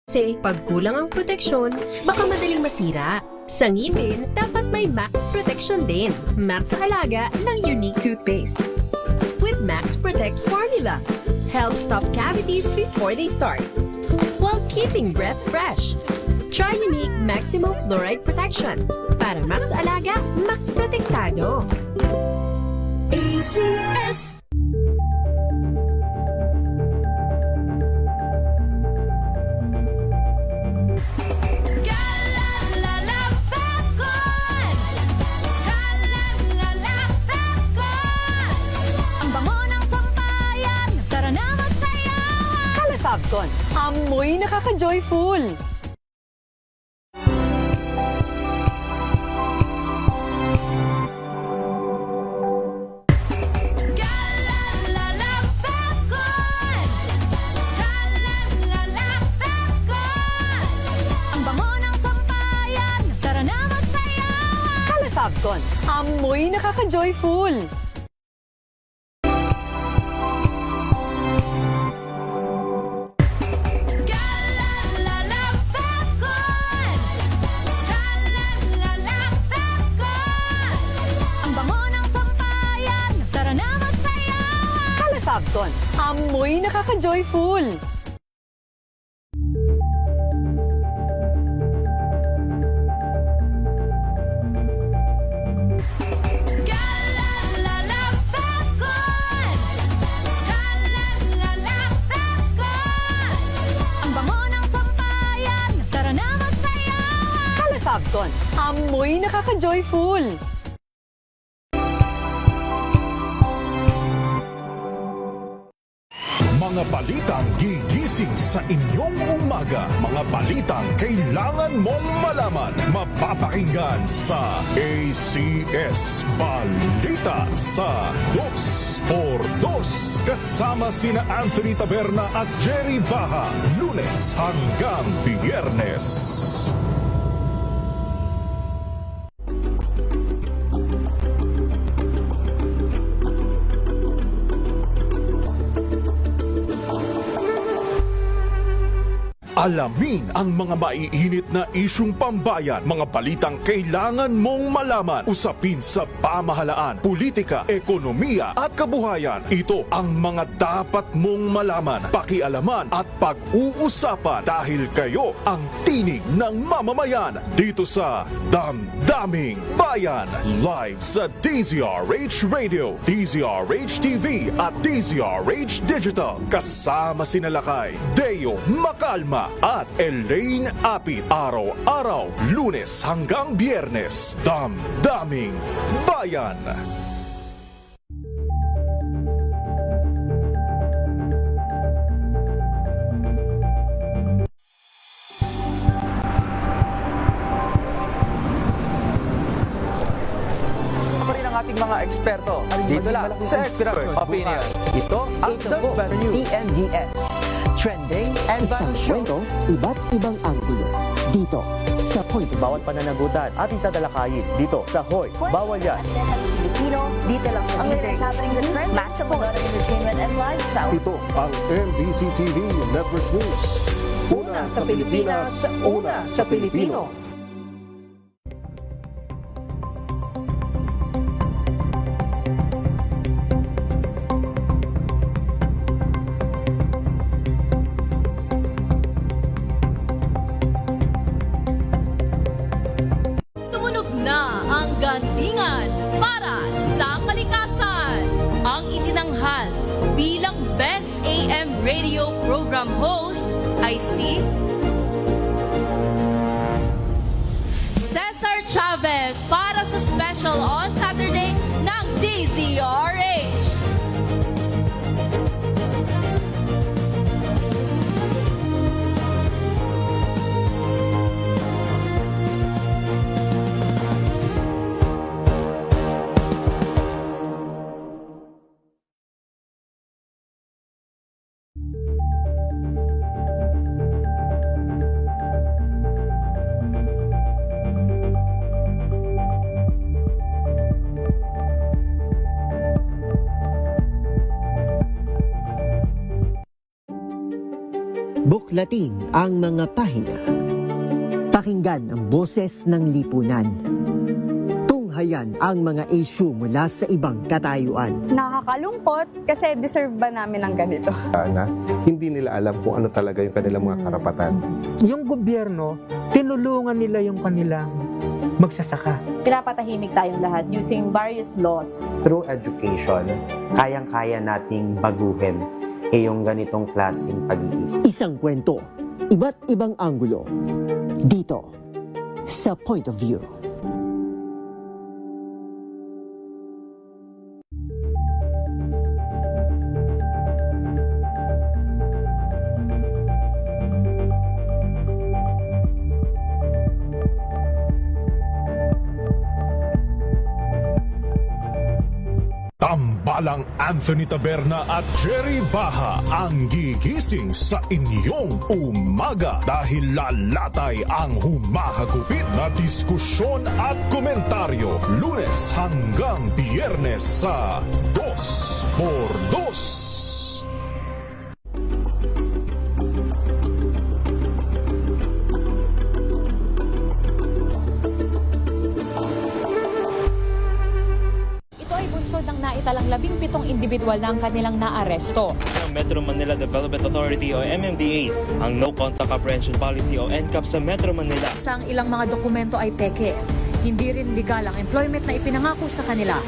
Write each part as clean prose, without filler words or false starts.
Kasi pag kulang ang proteksyon, baka madaling masira. Sa ngipin, dapat may Max Protection din. Max sa alaga ng unique toothpaste. With Max Protect Formula, help stop cavities before they start, while keeping breath fresh. Try unique Maximum Fluoride Protection. Para Max sa alaga, Max Protektado. ACS. Fabcon, amoy nakaka-joyful! Ang bango ng sampayan, tara na magsayawan! Kala Fabcon, amoy nakaka-joyful! Fabcon, amoy nakaka-joyful! Ang bango ng sampayan, tara na magsayawan! Kala Fabcon, amoy nakaka-joyful! Mga balitang gigising sa inyong umaga. Mga balitang kailangan mong malaman. Mapapakinggan sa ACS Balita sa 2x2. Kasama sina Anthony Taberna at Jerry Baha. Lunes hanggang Biyernes. Alamin ang mga maiinit na isyung pambayan, mga balitang kailangan mong malaman, usapin sa pamahalaan, politika, ekonomiya at kabuhayan. Ito ang mga dapat mong malaman, pakialaman at pag-uusapan dahil kayo ang tinig ng mamamayan dito sa Damdaming Bayan. Live sa DZRH Radio, DZRH TV at DZRH Digital. Kasama sina Lakay, Deo Macalma at Elaine Apit. Araw-araw, Lunes hanggang Biyernes. Damdaming Bayan. Ating mga eksperto dito lang sa Expert Opinion. Ito ang The Value. TNVS. Trending and sa kwento, iba't ibang anggulo. Dito sa Point. Bawat pananagutan ating tatalakayin dito sa Hoy. Bawal yan. Filipino, dito lang sa music, matchable entertainment and lifestyle. Ito ang MBC TV Network News. Una sa Pilipinas, una sa Pilipino. Gantingan para sa kalikasan. Ang itinanghal bilang Best AM Radio Program Host ay si Cesar Chavez para sa special on Saturday ng DZRH. Suklatin ang mga pahina. Pakinggan ang boses ng lipunan. Tunghayan ang mga issue mula sa ibang katayuan. Nakakalungkot kasi deserve ba namin ng ganito? Na hindi nila alam kung ano talaga yung kanilang mga karapatan. Yung gobyerno, tinulungan nila yung kanilang magsasaka. Pinapatahimik tayong lahat using various laws. Through education, kayang-kaya nating baguhin yung ganitong klaseng pag-iisip. Isang kwento, iba't ibang anggulo. Dito, sa Point of View. Tambalang Anthony Taberna at Jerry Baha ang gigising sa inyong umaga dahil lalatay ang humahagupit na diskusyon at komentaryo Lunes hanggang Biyernes sa 2x2. Ng naitalang 17 individual na ang kanilang naaresto. Ng Metro Manila Development Authority o MMDA ang No Contact Apprehension Policy o NCAP sa Metro Manila. Sa ang ilang mga dokumento ay peke. Hindi rin legal ang employment na ipinangako sa kanila.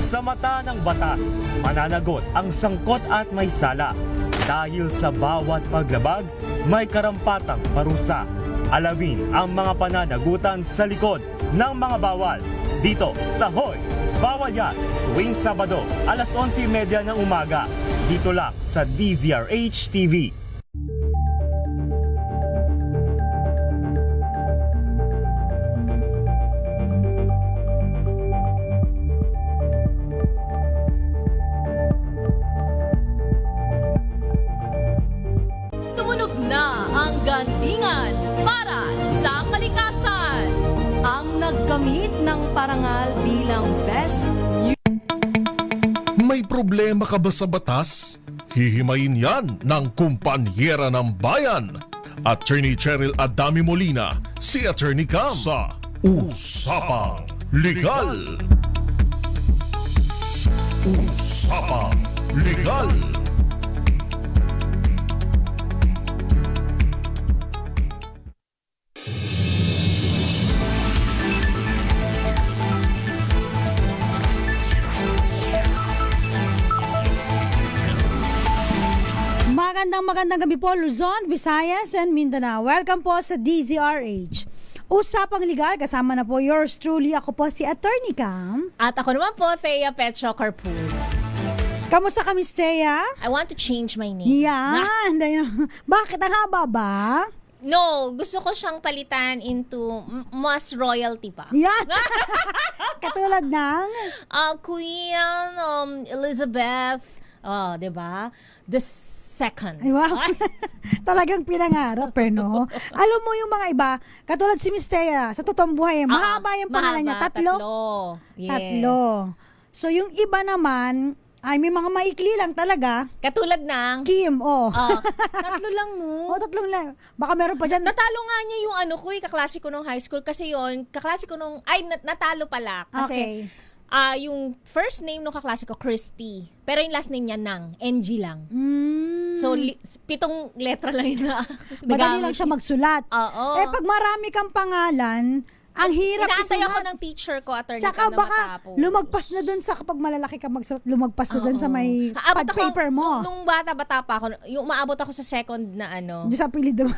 Sa mata ng batas, mananagot ang sangkot at may sala. Dahil sa bawat paglabag, may karampatang parusa. Alamin ang mga pananagutan sa likod ng mga bawal. Dito sa Hoy! Bawal yan, tuwing Sabado, alas 11:30 ng umaga. Dito lang sa DZRH TV. Tumunog na ang gandingan para sa kalikasan. Ang nagkamit ng parangal bilang Best May problema ka ba sa batas? Hihimayin yan ng kumpanyera ng bayan. Attorney Cheryl Adami Molina, si Attorney Cam sa Usapang Legal. Usapang Legal. Magandang gabi po Luzon, Visayas and Mindanao. Welcome po sa DZRH. Usapang Legal, kasama na po yours truly. Ako po si Attorney Cam. At ako naman po, Thea Petro Carpuz. Kamusta ka, Miss Thea? I want to change my name. Yan. Bakit? Ang haba ba? No, gusto ko siyang palitan into mas royalty pa. Yan. Katulad ng? Queen Elizabeth, diba? The second. Ay, wow. Talagang pinangarap no? Alam mo yung mga iba, katulad si Miss Thea, sa totoong buhay, mahaba yung pangalan niya. Tatlo. Yes. Tatlo. So yung iba naman, ay may mga maikli lang talaga. Katulad ng? Kim, tatlo lang no? Tatlong lang. Baka meron pa dyan. Natalo nga niya yung kaklase ko nung high school kasi yun, kaklase ko nung, natalo pala. Kasi, okay. Yung first name nung kaklase ko, Christy. Pero yung last name niya, Nang. NG lang. So, 7 letra lang yun na. Madali lang siya magsulat. Oo. Pag marami kang pangalan, ang hirap inaantay isulat. ako ng teacher ko, attorney Tsaka ka na baka matapos. lumagpas na dun sa kapag malalaki ka magsulat, lumagpas na dun sa may pad paper mo. Nung bata-bata pa ako, yung umaabot ako sa second na Diyos sa apelido mo.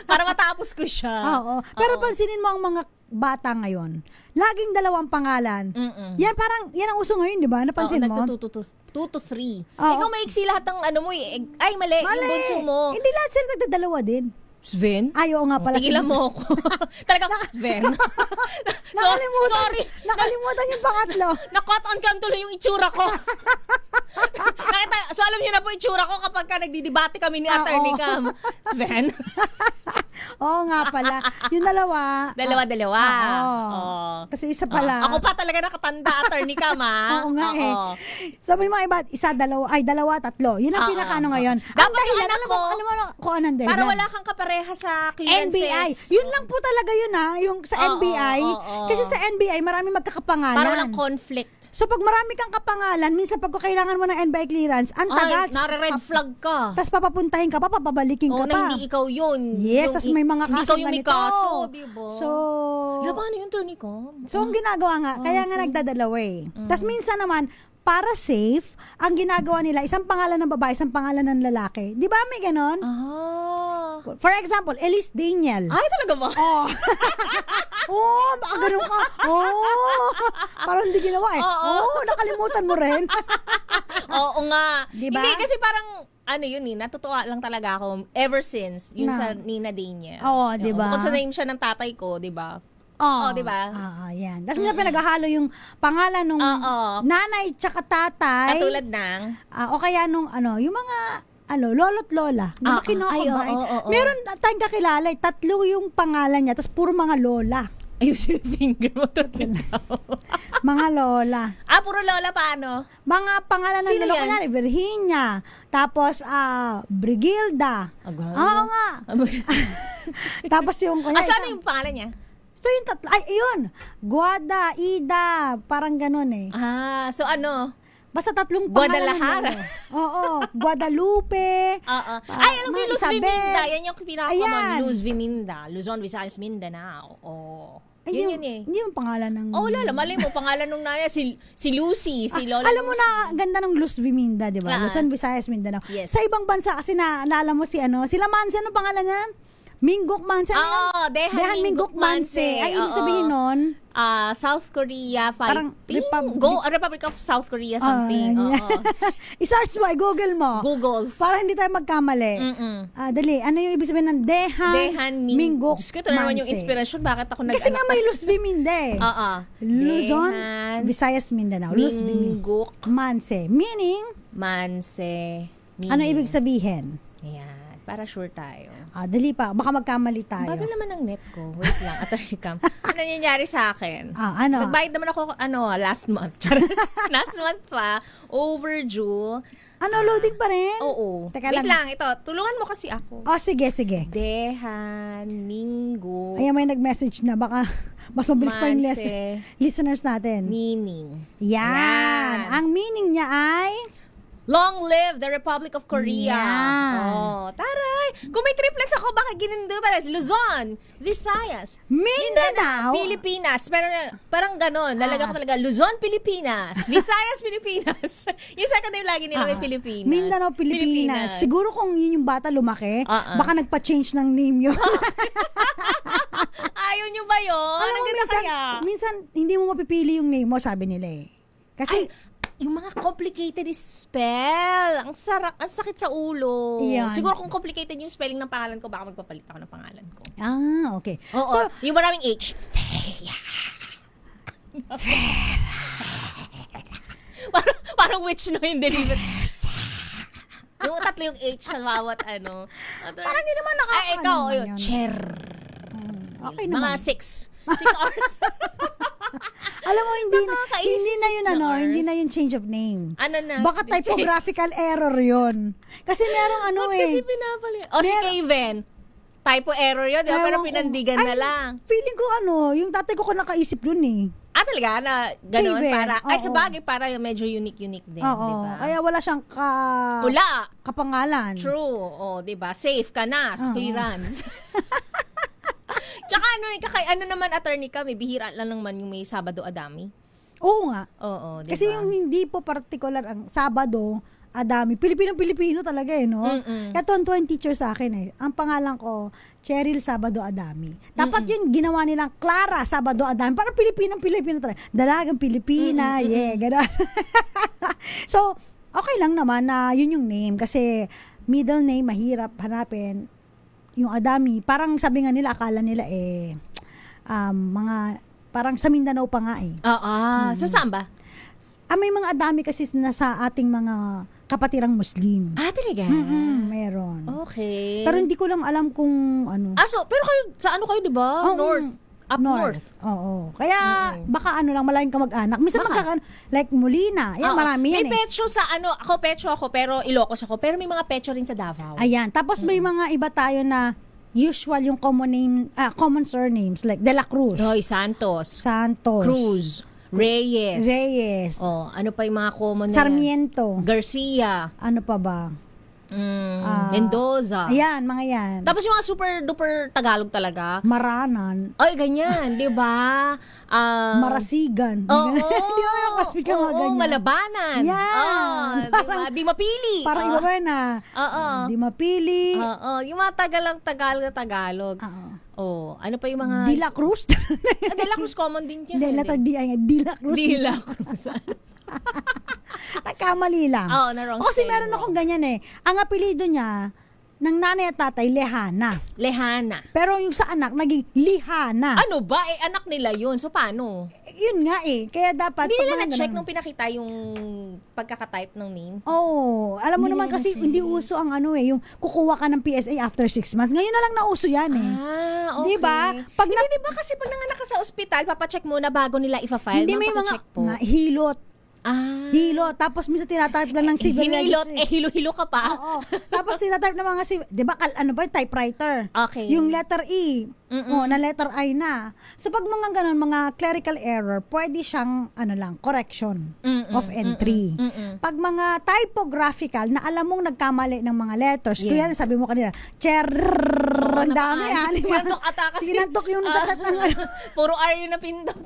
para matapos ko siya. Oo. Pero pansinin mo ang mga bata ngayon. Laging 2 pangalan. Yan parang, yan ang uso ngayon, di ba? Napansin mo? 2 to 3. Ikaw maiksi lahat ng ano mo eh. Ay, mali. Yung bunso mo. Hindi lahat sila nagdadalawa din. Sven? Ay, oo nga pala. Tigilan mo ako. Talagang Sven. Sorry. Nakalimutan yung pangatlo. Na-caught on cam tuloy yung itsura ko. So alam niyo na po itsura ko kapag ka nagdidebate kami ni Attorney Cam. Sven? Oo nga pala. Yung dalawa. Dalawa-dalawa. Oo. Kasi isa pala. Ako pa talaga nakatanda, attorney ka, ma. Oo nga eh. So may mga iba, dalawa, tatlo. Yun ang pinakaano ngayon. Dapat Ang dahilan, anak ko, alam mo kung anong dahilan. para wala kang kapareha sa clearances. NBI. Yun lang po talaga yun yung sa NBI. Kasi sa NBI, marami magkakapangalan. Para walang conflict. So pag marami kang kapangalan, minsan pag kailangan mo ng NBI clearance, ang tagal. Nare-red flag ka. Tapos papapuntahin ka pa, papabalikin ka pa. Na hindi ikaw yun. Yes, tapos may mga hindi kaso ikaw yung may ganito. kaso, diba? So, paano yung attorney ko? So, ang ginagawa nga, kaya nga nagdadalawa eh. Tapos minsan naman, para safe, ang ginagawa nila, isang pangalan ng babae, isang pangalan ng lalaki. Di ba may ganon? For example, Elise Daniel. Ay, talaga ba? Baka ganun ka. Parang hindi ginawa eh. Nakalimutan mo rin. Oo nga. Diba? Hindi, kasi parang, natutuwa lang talaga ako ever since, yun sa Nina Daniel. Oo, diba? Bukod sa name siya ng tatay ko, diba? Diba? Yan. Tapos minsan pinaghahalo yung pangalan nung nanay tsaka tatay. Katulad ng? O kaya nung yung mga lolo't lola. Diba kinocombine? Meron tayong kakilala, tatlo yung pangalan niya, tapos puro mga lola. Ayos yung finger mo. Mga lola. Puro lola paano? Mga pangalan ng Sino lola. yan? Kanyari, Virginia. Tapos, Brigilda. Oo nga. Tapos yung, saan yung pangalan niya? So yung tatlo, yun. Guada, Ida, parang ganun eh. So ano? Basta tatlong pangalan. Guadalajara. Oo. Guadalupe. Alam ko yung Luz Viminda. Yan yung pinaka-common. Luz Viminda. Luzon, Visayas, Mindanao. Yun eh. Hindi yung pangalan ng... Lola. Mali mo, pangalan nung naya. Si Lucy. Si Lola alam mo Lucy. na, ganda ng Luz Viminda, di ba? Luzon, Visayas, Mindanao. Yes. Sa ibang bansa, kasi naalala mo sila Manse, anong pangalan niya? Minggok Manse. Dehan Minggok Manse. Ay, ibig sabihin nun? South Korea fighting. Parang Republic of South Korea something. I-search mo, i-google mo. Googles. Para hindi tayo magkamali. Dali, ano yung ibig sabihin ng Dehan Minggok Diyos ko, ito naman yung inspirasyon. Bakit ako Kasi nga may Luz Viminda eh. Luzon, Visayas, Mindanao. Luz Minggok Manse. Meaning? Manse. Ano ibig sabihin? Ayan. Para sure tayo. Dali pa. Baka magkamali tayo. Bagal naman ang net ko. Wait lang. Attorney Cam. Ano nangyayari sa akin? Ano? Nagbayad naman ako, last month. Last month pa. Overdue. Loading pa rin? Oo. Teka Wait lang. Ito. Tulungan mo kasi ako. Sige. Dehan Minggok. Ayan, may nag-message na. Baka mas mabilis pa yung listeners natin. Meaning. Yan. Ang meaning niya ay... Long live the Republic of Korea. Yeah. Taray! Kung may triplets ako, baka ginindutan. Luzon, Visayas, Mindanao, Pilipinas. Pero parang ganon. Lalaga ko talaga, Luzon, Pilipinas. Visayas, Pilipinas. Yung second name lagi nila may Pilipinas. Mindanao, Pilipinas. Siguro kung yun yung bata lumaki, baka nagpa-change ng name yun. Ayaw nyo ba yun? Alam mo, minsan, hindi mo mapipili yung name mo, sabi nila eh. Kasi, yung mga complicated spell. Ang sakit sa ulo. Yan. Siguro kung complicated yung spelling ng pangalan ko, baka magpapalit ako ng pangalan ko. Okay. So, yung maraming H. parang witch no yung delivery. Yung tatlo yung H sa bawat Parang hindi naman ikaw, yun. Cher. Okay mga naman. 6 hours. Alam mo, hindi na yun hindi na yun change of name. Ano na? Baka typographical error yun. Kasi merong kasi pinapalit. Si Kevin. Typo error yun, di ba? Pero pinandigan na lang. Feeling ko yung tatay ko nakaisip dun eh. Talaga? Na gano'n? Kevin, Para, sa bagay, para medyo unique din, di ba? Kaya wala siyang kapangalan. True. Di ba? Safe ka na. Clearance. Tsaka naman, attorney ka, may bihira lang naman yung may Sabado Adami. Oo nga. Oo, diba? Kasi yung hindi po particular ang Sabado Adami. Pilipino talaga eh, no? Kaya tuwan teacher sa akin eh. Ang pangalan ko, Cheryl Sabado Adami. Dapat yun ginawa nilang Clara Sabado Adami. Parang Pilipino talaga. Dalagang Pilipina, gano'n. So, okay lang naman na yun yung name. Kasi middle name, mahirap hanapin. Yung Adami, parang sabi nga nila, akala nila mga, parang sa Mindanao pa nga eh. So saan ba? May mga Adami kasi na sa ating mga kapatirang Muslim. Ah, talaga? Meron. Okay. Pero hindi ko lang alam kung ano. Pero kayo, sa ano kayo, di ba? North. Up north. Oo. Kaya, baka ano lang, malayong kamag-anak. Minsan like Molina. Yan, marami yan May petro sa petro ako, pero Ilocos ako. Pero may mga petro rin sa Davao. Ayan. Tapos may mga iba tayo na usual yung common surnames like De La Cruz. Hoy, Santos. Cruz. Reyes. Oh, ano pa yung mga common na Sarmiento. Garcia. Ano pa ba? Mendoza. Ayan, mga yan. Tapos yung mga super duper Tagalog talaga. Maranan. Ay, ganyan, 'di ba? Marasigan. Oo. Di ba yung classmate ka mga ganyan? Malabanan. Yan. Diba? Di mapili. Parang iba ba yun na? Di mapili. Yung mga Tagalog. Oh, ano pa yung mga De La Cruz. De La Cruz common din yan. Hindi, letter D ay De La Cruz. De La Cruz. Nagkamali lang. Oo, na wrong Kasi spelling meron akong ganyan eh. Ang apelido niya, ng nanay at tatay, Lehana. Pero yung sa anak, naging Lihana. Ano ba? Anak nila yun. So, paano? Yun nga eh. Kaya dapat... Hindi nila na-check nung pinakita yung pagkakatype ng name? Alam mo naman kasi hindi uso ang yung kukuha ka ng PSA after 6 months. Ngayon na lang nauso yan eh. Okay. Diba? Hindi ba kasi pag nanganak ka sa ospital, papacheck muna bago nila ipa-file? Hindi, may mga hilot. Hilo. Tapos minsan tinatype lang ng civil registry. registry. Hilo-hilo ka pa. Oo. Tapos tinatype ng mga civil. Di ba, typewriter? Okay. Yung letter E. Na letter I na. So, pag mga ganun, mga clerical error, pwede siyang, correction of entry. Pag mga typographical, na alam mong nagkamali ng mga letters, kaya sabi mo kanina, ang dami. Sinantok ata kasi. Sinantok yung nagtatype ng Puro R yung napindot.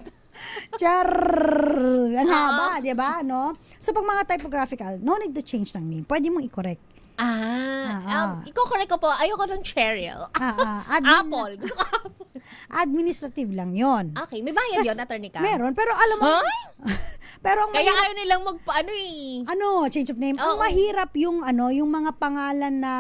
Ang haba, di ba? No? So, pag mga typographical, no need to change ng name. Pwede mong i-correct. Iko-correct ko po. Ayoko ng Cheryl. Apple. Gusto ko Apple. Administrative lang yon. Okay. May bayad yun, attorney ka? Meron. Pero alam mo, pero kaya ayaw nilang change of name. Ang mahirap yung mga pangalan na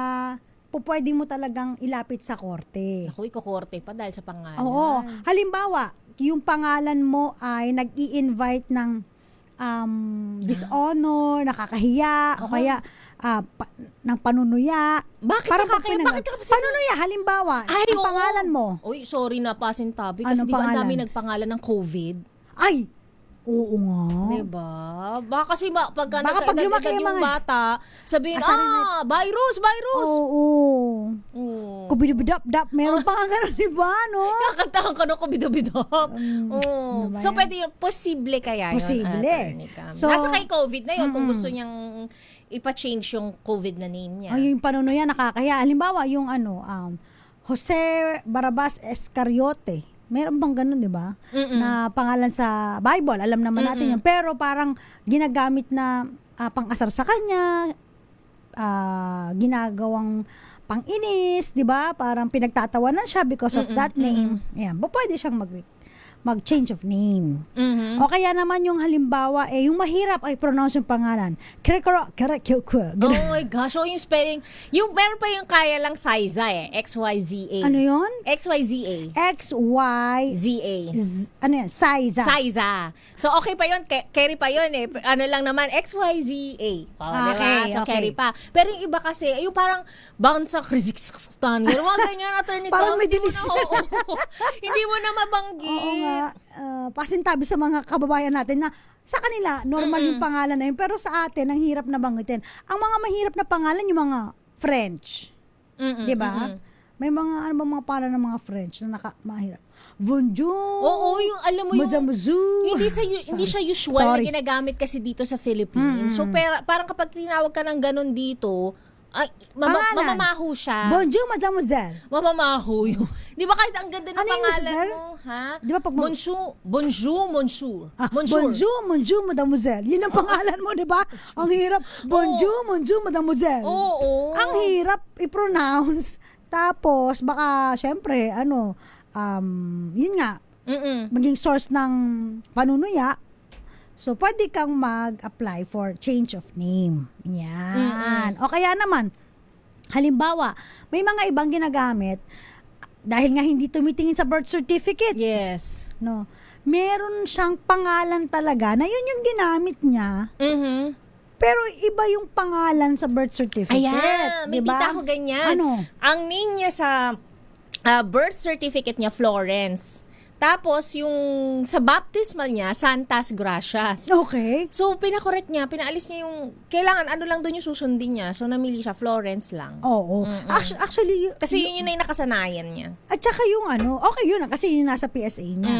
pwede mo talagang ilapit sa korte. Ako, iko-korte pa dahil sa pangalan. Oo. Halimbawa, yung pangalan mo ay nag-i-invite ng dishonor, nakakahiya, o kaya ng panunuya. Bakit panunuya, halimbawa, ang pangalan mo. Uy, sorry na, pasintabi. Kasi di ba ang dami nagpangalan ng COVID? Ay! Oo nga. Diba? Baka kasi pag lumaki yung bata, sabihin, virus! Oo. Kubidubidap, meron pa nga ganun, diba, no? Kakantahan ka ng kubidubidap. So, pwede yun, posible kaya yun? Posible. So, nasa kay COVID na yun, kung gusto niyang ipa-change yung COVID na name niya. Yung panunuya, nakakahiya. Halimbawa, yung Jose Barabas Escariote. Meron bang ganun, di ba? Na pangalan sa Bible. Alam naman natin yun. Pero parang ginagamit na pang-asar sa kanya, ginagawang pang-inis, di ba? Parang pinagtatawanan siya because of that name. Ayan. Pwede siyang mag-change of name. O kaya naman yung halimbawa, yung mahirap ay pronounce yung pangalan. Oh my gosh, yung spelling. Yung meron pa yung kaya lang Saiza XYZA. Ano yun? XYZA. XYZA. Ano yan? Saiza. So okay pa yun, carry pa yun Ano lang naman, XYZA. Diba? So carry pa. Pero yung iba kasi, yung parang bounce sa Kyrgyzstan. Yung mga ganyan, attorney ko. Parang may dilis. Hindi mo na mabanggit. Oo nga. Pasintabi sa mga kababayan natin na sa kanila, normal yung pangalan na yun. Pero sa atin, ang hirap na banggitin. Ang mga mahirap na pangalan, yung mga French. Diba? May mga, mga pangalan ng mga French na mahirap. Bonjour. Oo, yung alam mo yung hindi siya usual na ginagamit kasi dito sa Philippines. So parang kapag tinawag ka ng ganun dito, ay, mamamaho siya. Bonjour, mademoiselle. Mamamaho yun. Di ba kahit ang ganda ng pangalan mo, ha? Di ba pag Bonjour. Bonjour, mademoiselle. Yun ang pangalan mo, di ba? Ang hirap. Bonjour, mademoiselle. Oo. Ang hirap i-pronounce. Tapos, baka, syempre, yun nga, maging source ng panunuya. So, pwede kang mag-apply for change of name. Yan. O kaya naman, halimbawa, may mga ibang ginagamit, dahil nga hindi tumitingin sa birth certificate. Yes. No. Meron siyang pangalan talaga na yun yung ginamit niya. Pero iba yung pangalan sa birth certificate. Ayan, may diba? tita ko ganyan. Ano? Ang name niya sa birth certificate niya, Florence. Tapos, yung sa baptismal niya, Santas Gracias. Okay. So, pinakorek niya, pinaalis niya yung, kailangan, ano lang doon yung susundin niya. So, namili siya, Florence lang. Oo. Actually, kasi yun na yung nakasanayan niya. At saka yung okay yun, kasi yun nasa PSA niya.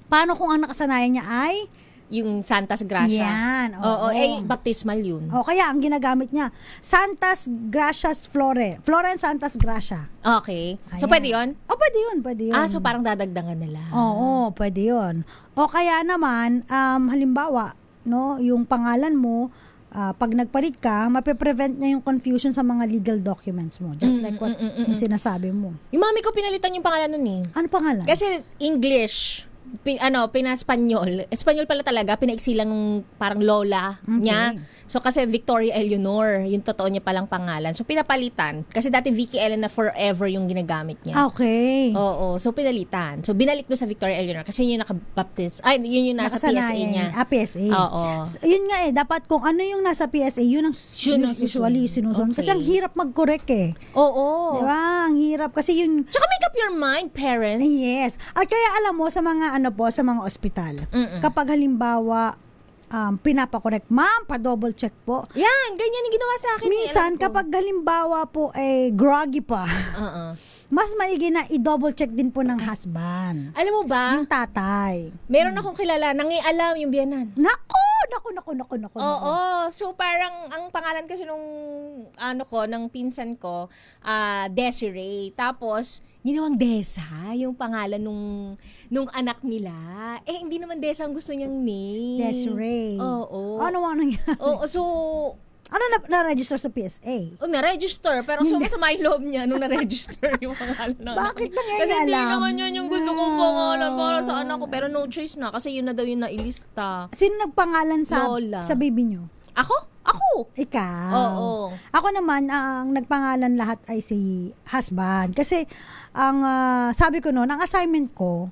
Paano kung ang nakasanayan niya ay? Yung Santas Gracias. Yan, oo. Baptismal yun. Kaya ang ginagamit niya, Santas Gracias Florence Santas Gracia. Okay. So, Ayan. pwede yun? Pwede yun. So parang dadagdangan nila. Oo, pwede yun. O kaya naman, halimbawa, no, yung pangalan mo, pag nagpalit ka, mape-prevent niya yung confusion sa mga legal documents mo. Just like what yung sinasabi mo. Yung mami ko pinalitan yung pangalan nun eh. Ano pangalan? Kasi English, Pina-Espanyol. Espanyol pala talaga, pinaiksi lang nung parang lola niya. So kasi Victoria Eleanor, yung totoo niya palang pangalan. So pinapalitan. Kasi dati Vicky Ellen na forever yung ginagamit niya. Okay. Oo, so pinalitan. So binalik doon sa Victoria Eleanor kasi yun yung nakabaptist. Ay, yun yung nasa PSA niya. PSA. Oo. Yun nga dapat kung ano yung nasa PSA, yun ang usually sinusunod. Okay. Kasi ang hirap mag-correct eh. Oo. Diba? Ang hirap. Kasi yun... Tsaka make up your mind, parents. Yes. At kaya alam mo, sa mga sa mga ospital, kapag halimbawa, pinapakorek, ma'am, pa-double check po. Yan, ganyan yung ginawa sa akin. Minsan, kapag halimbawa po, groggy pa, mas maigi na i-double check din po ng husband. Alam mo ba? Yung tatay. Meron akong kilala, nangialam yung biyanan. Naku. Oo. So, parang, ang pangalan kasi nung, ng pinsan ko, Desiree. Tapos, ginawang Desa, yung pangalan nung anak nila. Hindi naman Desa ang gusto niyang name. Desiree. Oo. Ano nangyari? Oo, so... Ano na-register sa PSA? Na-register, pero so masama yung loob niya nung na-register yung pangalan na. Bakit nangyayari? Kasi hindi naman yun yung gusto kong pangalan para sa anak ko. Pero no choice na, kasi yun na daw yung nailista. Sino nagpangalan sa Lola. Sa baby niyo? Ako? Ikaw? Oo. Ako naman, ang nagpangalan lahat ay si husband. Kasi, ang sabi ko noon, ang assignment ko,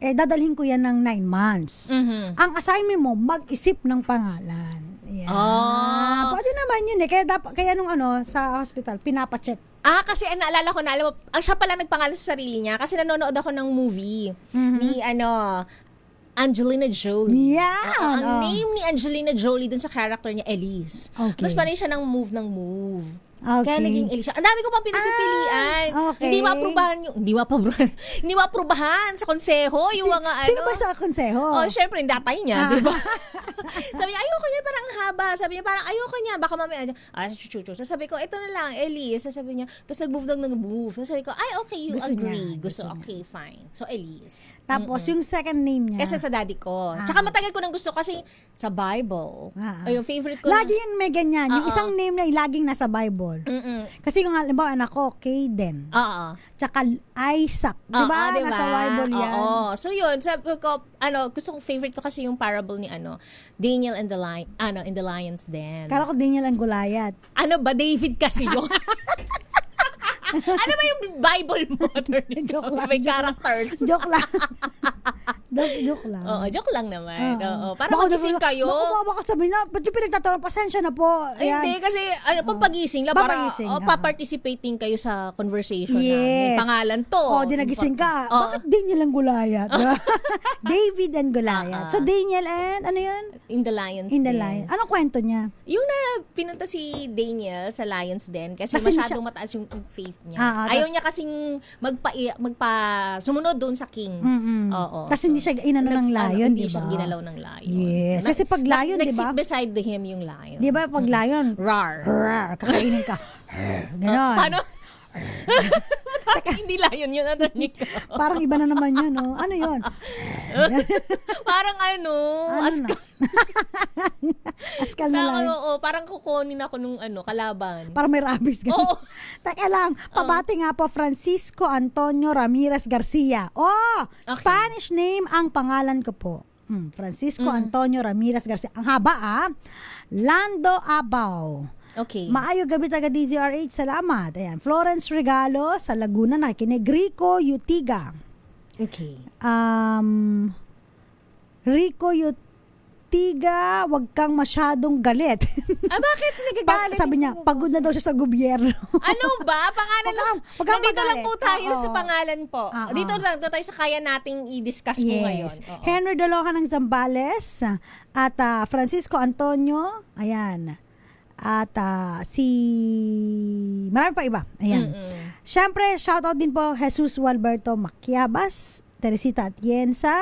dadalhin ko yan ng 9 months. Ang assignment mo, mag-isip ng pangalan. Yeah. Pwede naman yun eh. Kaya nung sa hospital, pinapacheck. Kasi naalala ko na, alam mo, siya pala nagpangalan sa sarili niya kasi nanonood ako ng movie ni Angelina Jolie. Yeah. Ang name ni Angelina Jolie dun sa character niya, Elise. Okay. Tapos panay siya ng move. Okay. Kaya naging Elise. Ang dami ko pang pinagpipilian. Okay. Hindi maaprubahan sa konseho yung mga Sino ba sa konseho? Syempre, yung datay niya, di ba? Sabi niya, ayoko niya, parang haba. Sabi niya, parang ayoko niya. Baka mamaya, chuchu. So sabi ko, ito na lang, Elise. Sabi niya, tapos nag-move. So sabi ko, okay, you Gusto agree. niya, Gusto, okay, fine. So Elise. Tapos, yung second name niya? Kasi sa daddy ko. Tsaka matagal ko nang gusto kasi sa Bible. Yung favorite ko. Lagi yun may ganyan. Yung isang name na laging nasa Bible. Kasi yung halimbawa, anak ko, Caden. Tsaka Isaac. Diba? Nasa Bible yan. So yun, sabi ko, gusto kong favorite ko kasi yung parable ni Daniel and the Lion's Den. Kala ko Daniel and Goliath. Ano ba, David kasi yun? Ano ba yung Bible mo? Joke lang. May characters. Joke lang. Joke lang. Oo, joke lang naman. Oo. Para magising kayo. Baka sabihin na, ba't yung pinagtatanong, pasensya na po. Hindi, kasi pampagising lang. Para paparticipating kayo sa conversation namin. Pangalan to. Di nagising ka. Bakit Daniel and Goliath? David and Goliath. So Daniel and, ano yun? In the Lion's Den. Anong kwento niya? Yung na pinunta si Daniel sa Lion's Den kasi masyadong mataas yung faith niya. Ayaw niya kasing sumunod doon sa king. Oo. Kasi hindi siya inano ng lion, hindi di ba? siya ginalaw ng lion. Yes. Kasi pag lion, di ba? Nag-sit beside him yung lion. Di ba pag lion? Rar. Kakainin ka. Ganon. Paano? Hindi lion yun, attorney ko. Parang iba na naman yun, no? Ano yun? Parang askal. Askal na lion. Parang kukunin ako nung kalaban. Parang may rabies. Teka lang, pabati nga po, Francisco Antonio Ramirez Garcia. Okay. Spanish name ang pangalan ko po. Francisco Antonio Ramirez Garcia. Ang haba, Lando Abao. Okay. Maayo gabi taga DZRH. Salamat. Ayan. Florence Regalo sa Laguna na kinig. Rico Yutiga. Okay. Rico Ortiga, wag kang masyadong galit. Bakit siya nagagalit? Sabi niya, pagod na daw siya sa gobyerno. Ano ba? Pangalan lang. Wag kang Nandito lang magalit. po tayo Oo. sa pangalan po. Oo. Dito lang tayo sa kaya nating i-discuss po ngayon. Oo. Henry Daloca ng Zambales at Francisco Antonio, ayan. At marami pa iba. Ayan. Siyempre, shoutout din po Jesus Walberto Maquiabas, Teresita Atienza.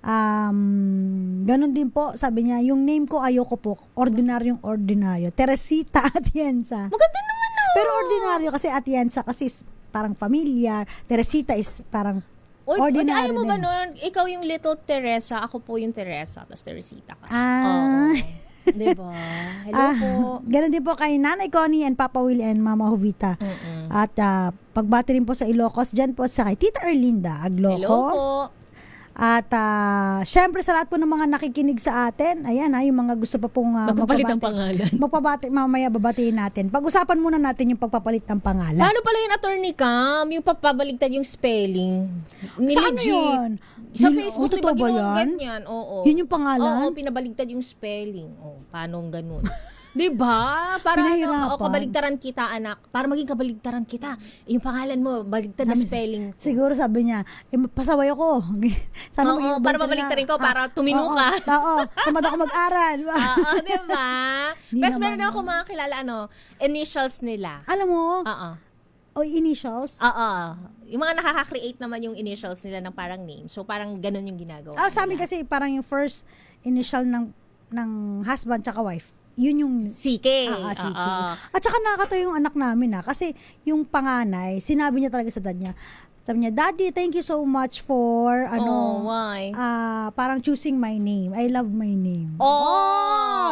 Ganun din po, sabi niya, yung name ko ayoko po, ordinaryong ordinaryo. Teresita Atienza. Maganda naman Pero ordinaryo kasi Atienza kasi parang familiar. Teresita is parang ordinary. Ayaw mo ba nun? Ikaw yung little Teresa, ako po yung Teresa, tapos Teresita ka. Diba? Hello po. Ganun din po kay Nanay Connie and Papa Will and Mama Jovita. At pagbati rin po sa Ilocos, dyan po sa kay Tita Erlinda Agloco. Hello po. At syempre sa lahat po ng mga nakikinig sa atin, ayan yung mga gusto pa pong magpapalit ng pangalan. Magpabati, mamaya babatiin natin. Pag-usapan muna natin yung pagpapalit ng pangalan. Paano pala yung Attorney Cam? Yung papabaligtad yung spelling. Saan yun? Sa Facebook, di ba totoo ba ginawa yan? ganyan? Oo. Yun yung pangalan? Oo, pinabaligtad yung spelling. Paano ganun? Di ba? Para kabaligtaran kita, anak. Para maging kabaligtaran kita. Yung pangalan mo, baligtad na spelling. Siguro sabi niya, pasaway ako. Sana para mabaligtarin ko, para tumino ka. Oo, tamad ako mag-aral. Oo, di ba? Best meron ako mga kilala, initials nila. Alam mo? Oo. Initials? Oo. Yung mga nakaka-create naman yung initials nila ng parang name. So, parang ganun yung ginagawa. Sa amin kasi parang yung first initial ng husband tsaka wife. Yun yung CK. CK. At saka nakakatawa yung anak namin kasi yung panganay, sinabi niya talaga sa dad niya, sabi niya, Daddy, thank you so much for why? Parang choosing my name. I love my name.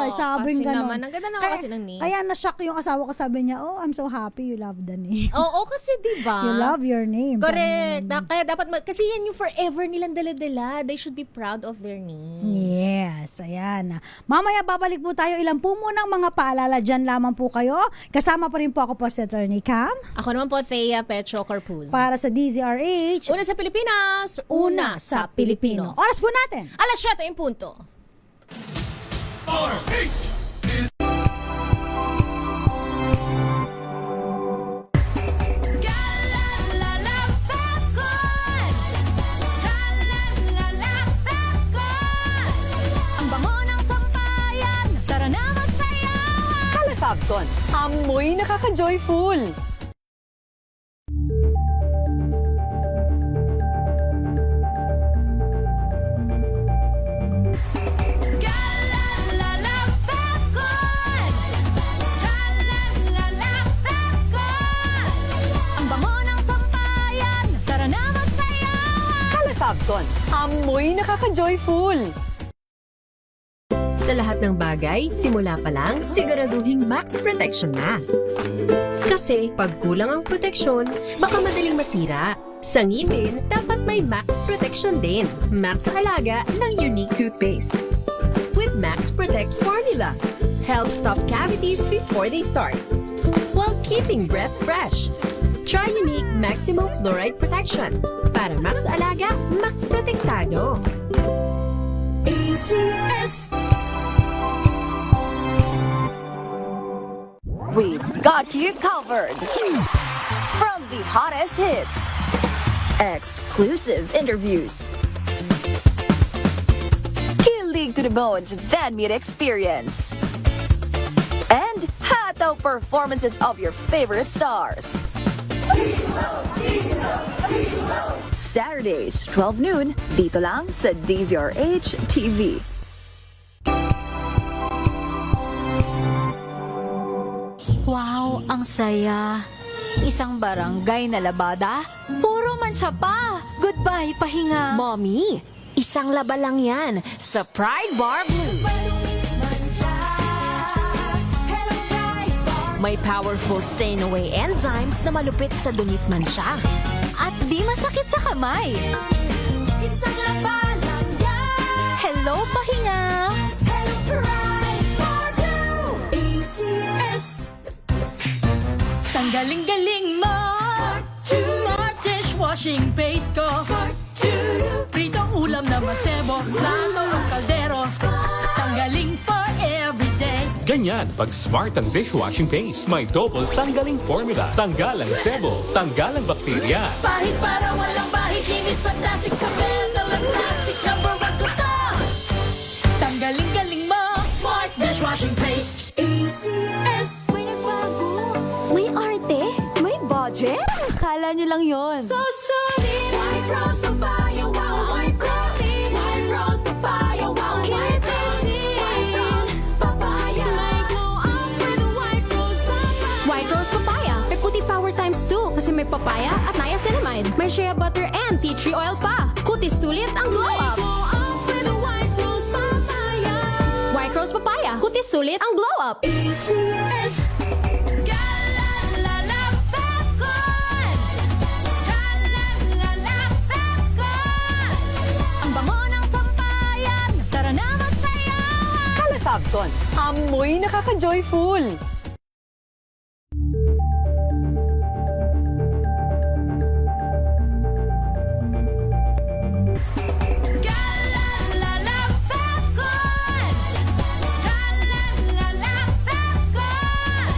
Sabing kasi ganun. naman. Ang ganda naman kasi ng name. Kaya na-shock yung asawa ko, sabi niya, I'm so happy you love the name. Oo, kasi diba? You love your name. Correct. Kaya dapat, kasi yan yung forever nilang dala-dala. They should be proud of their names. Yes, ayan. Mamaya babalik po tayo. Ilan po munang mga paalala dyan lamang po kayo. Kasama pa rin po ako po si Attorney Cam. Ako naman po, Thea Petro Corpuz. Para sa DZRH. Una sa Pilipinas, una sa Pilipino. Oras po natin. 7:00 yung punto. Ang bango ng sampayan, tara na magsayawan. Kalafabcon, amoy nakaka-joyful. Ang bango ng sampayan, tara na magsayawan. Kalafabcon, amoy nakaka-joyful. Sa lahat ng bagay, simula pa lang, siguraduhing max protection na. Kasi pag kulang ang proteksyon, baka madaling masira. Sa ngipin, dapat may max protection din. Max sa alaga ng Unique Toothpaste. With Max Protect Formula, help stop cavities before they start, while keeping breath fresh. Try Unique Maximum Fluoride Protection. Para max sa alaga, max protektado. ACS. We've got you covered. From the hottest hits, exclusive interviews, kilig to the bones fan meet experience, and hataw performances of your favorite stars. Saturdays, 12 noon, dito lang sa DZRH TV. Wow, ang saya. Isang barangay na labada, puro mancha pa. Goodbye, pahinga. Mommy, isang laba lang yan sa Pride Bar Blue. May powerful stain-away enzymes na malupit sa dunit mancha. At di masakit sa kamay. Isang laba lang yan. Hello, pahinga. Hello, Pride Bar Blue. ACS. Tanggaling-galing mo. Smart dishwashing paste ko. Pritong ulam na masebo. Plato o kaldero. Galing for everyday. Ganyan pag Smart ang dishwashing paste. May double tanggaling formula. Tanggal ang sebo, tanggal ang bakterya. Bahid para walang bahid. Linis fantastic sa metal at plastic. Number 1 ko to. Tanggaling-galing mo. Smart dishwashing paste. ACS. May nagbago. May arte. May budget. Akala nyo lang yon. So solid. White rose papaya. Wow, white rose. White rose papaya. Wow, white rose. White rose papaya. May glow up with white rose papaya. White Rose Papaya. May puti power times 2 kasi may papaya at niacinamide. May shea butter and tea tree oil pa. Kutis sulit ang glow up. Glow up with white rose papaya. White Rose Papaya. Kutis sulit ang glow up. ACS. Galalala Fapcon. Galalala Fapcon. Ang bango ng sampayan. Tara na magsayawan. Calefabcon, amoy nakaka-joyful. Galalala Fapcon. Galalala Fapcon.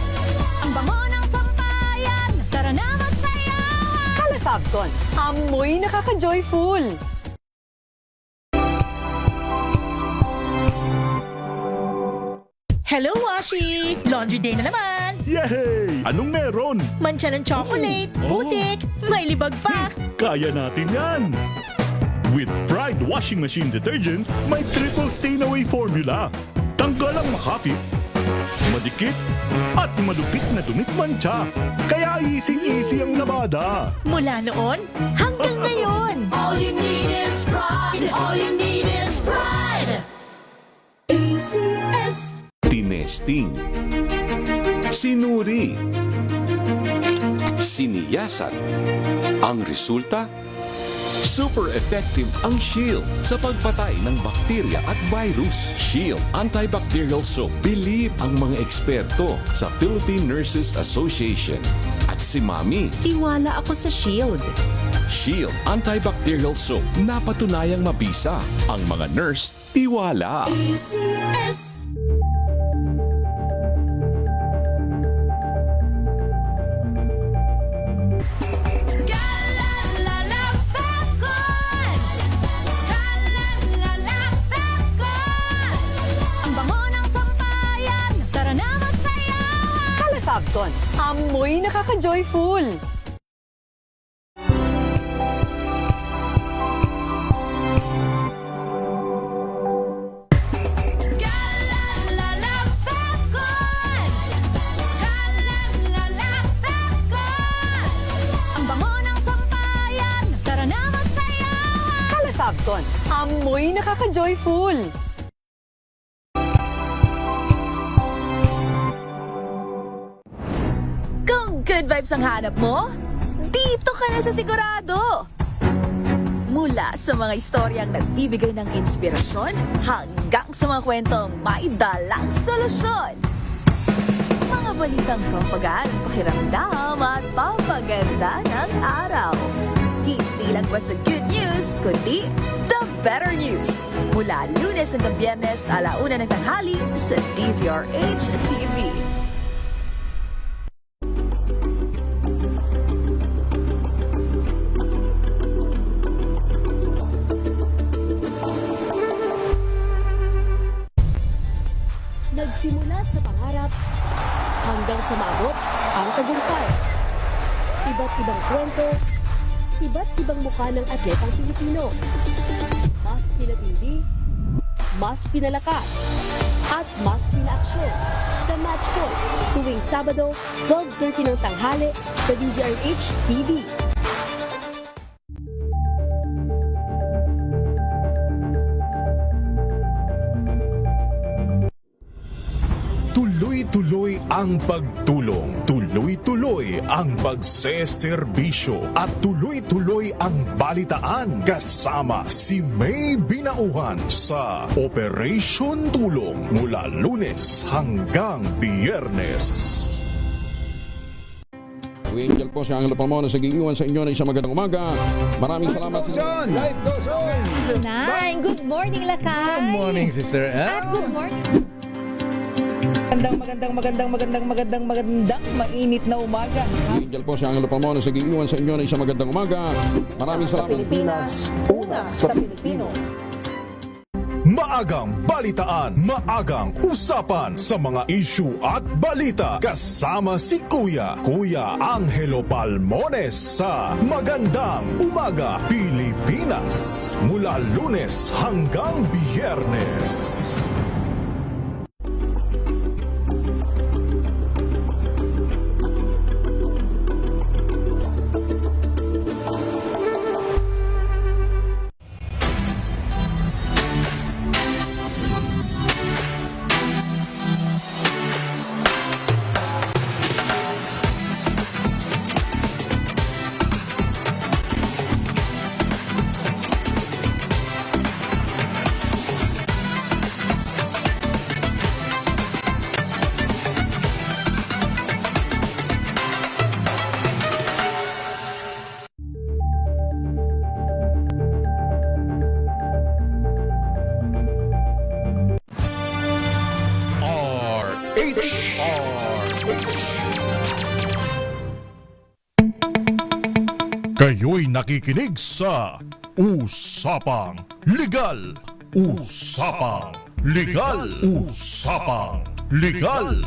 Ang bango ng sampayan. Tara na magsayawan. Calefabcon, amoy nakaka-joyful. Hello, Washi! Laundry day na naman! Yay! Anong meron? Mancha ng chocolate, putik, may libag pa! Kaya natin yan! With Pride Washing Machine Detergent, may triple stain-away formula. Tanggal ang makapit, madikit, at malupit na dumit mancha. Kaya easy-easy ang labada. Mula noon hanggang ngayon! All you need is pride! All you need is pride! ACS. Tinesting, sinuri, siniyasan. Ang resulta? Super effective ang Shield sa pagpatay ng bakterya at virus. Shield Antibacterial Soap. Believe ang mga eksperto sa Philippine Nurses Association. At si Mami. Tiwala ako sa Shield. Shield Antibacterial Soap. Napatunayang mabisa. Ang mga nurse, tiwala. ACS. Galalala Fapcon. Galalala Fapcon. Ang bango ng sampayan. Tara na magsayawan. Calefabcon, amoy nakaka-joyful. Galalala Fapcon. Galalala Fapcon. Ang bango ng sampayan. Tara na magsayawan. Calefabcon, amoy nakaka-joyful. Kung good vibes ang hanap mo, dito ka na sa sigurado! Mula sa mga istoryang nagbibigay ng inspirasyon hanggang sa mga kwentong may dalang solusyon. Mga balitang pampagaan, pakiramdam at pampaganda ng araw. Hindi lang basta good news, kundi the better news. Mula Lunes hanggang Biyernes, 1:00 ng tanghali sa DZRH TV. Nagsimula sa pangarap hanggang sa maabot ang tagumpay. Iba't ibang kwento, iba't ibang mukha ng atletang Pilipino. Mas pinatindi, mas pinalakas, at mas pinaaksyon sa Match Point tuwing Sabado, 12:30 ng tanghali sa DZRH TV. Tuloy-tuloy ang pagtulong, tuloy-tuloy ang pagseserbisyo, at tuloy-tuloy ang balitaan kasama si May Binauhan sa Operation Tulong mula Lunes hanggang Biyernes. Angel po si Angelo Palmona sa giiwan sa inyo na isang magandang umaga. Maraming salamat. Life goes on! Nine, good morning, Lakay. Good morning, Sister Ann. At good morning. Magandang mainit na umaga. Angel po si Angelo Palmona sa giiwan sa inyo na isang magandang umaga. Maraming salamat. Pilipinas, una sa Pilipino. Maagang balitaan, maagang usapan sa mga issue at balita. Kasama si Kuya Angelo Palmones sa Magandang Umaga Pilipinas. Mula Lunes hanggang Biyernes. Kayo'y nakikinig sa Usapang Legal. Usapang Legal. Usapang Legal.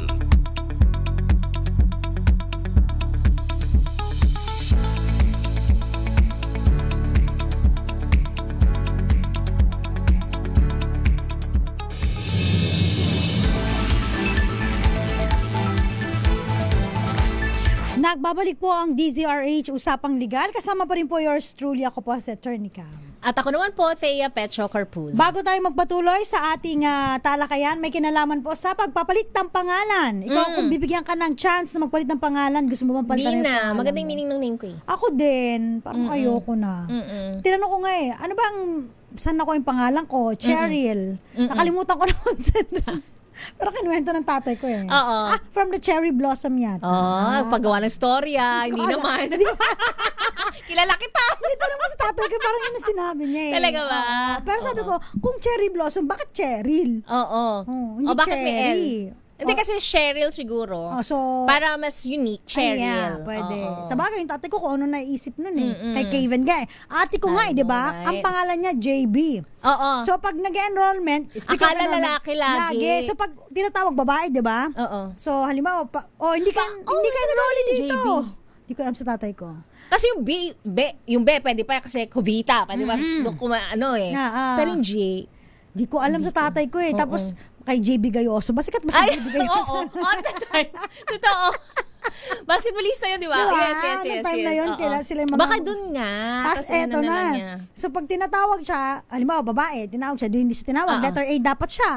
Nagbabalik po ang DZRH Usapang Legal. Kasama pa rin po yours truly. Ako po si Attorney Cam. At ako naman po, Thea Petro Carpuz. Bago tayo magpatuloy sa ating talakayan, may kinalaman po sa pagpapalit ng pangalan. Ikaw, kung bibigyan ka ng chance na magpalit ng pangalan, gusto mo bang palitan Di yung na. pangalan Maganda yung mo? meaning ng name ko eh. Ako din. Parang ayoko na. Tinanong ko nga ano bang, saan ako yung pangalan ko? Cheryl. Nakalimutan ko na kung saan. Pero kinuwento ng tatay ko eh. Oo. From the cherry blossom yata. Paggawa ng storya. Hindi naman. Kilala kita. Hindi ko naman sa tatay ko. Parang yun ang sinabi niya eh. Talaga ba? Pero sabi ko, kung cherry blossom, bakit Cheryl? Oo. Hindi bakit may L? cherry. Hindi kasi Cheryl siguro. So, para mas unique, Cheryl. Pwede. Sa bagay, yung tatay ko kung ano naisip nun eh. Kay Kaven nga eh. Ate ko nga eh, di ba? Ang pangalan niya, JB. Oo. So, pag nag-enrollment, akala lalaki lagi. So, pag tinatawag babae, di ba? Oo. So, halimbawa, hindi ka enroll dito. Hindi ko alam sa tatay ko. Kasi yung B, pwede pa kasi kubita. Pwede ba? Ano eh. Pero yung J, di ko alam sa tatay ko eh. Tapos, kay JB Gayoso. Basikat ba si JB Gayoso? Oo, all the time. Totoo. Basketballista yun, di ba? Diba? Yes. Time na yun, sila yung mga... Baka dun nga. Tapos eto na. So, pag tinatawag siya, halimbawa, babae, tinawag siya, hindi siya tinawag, letter A dapat siya.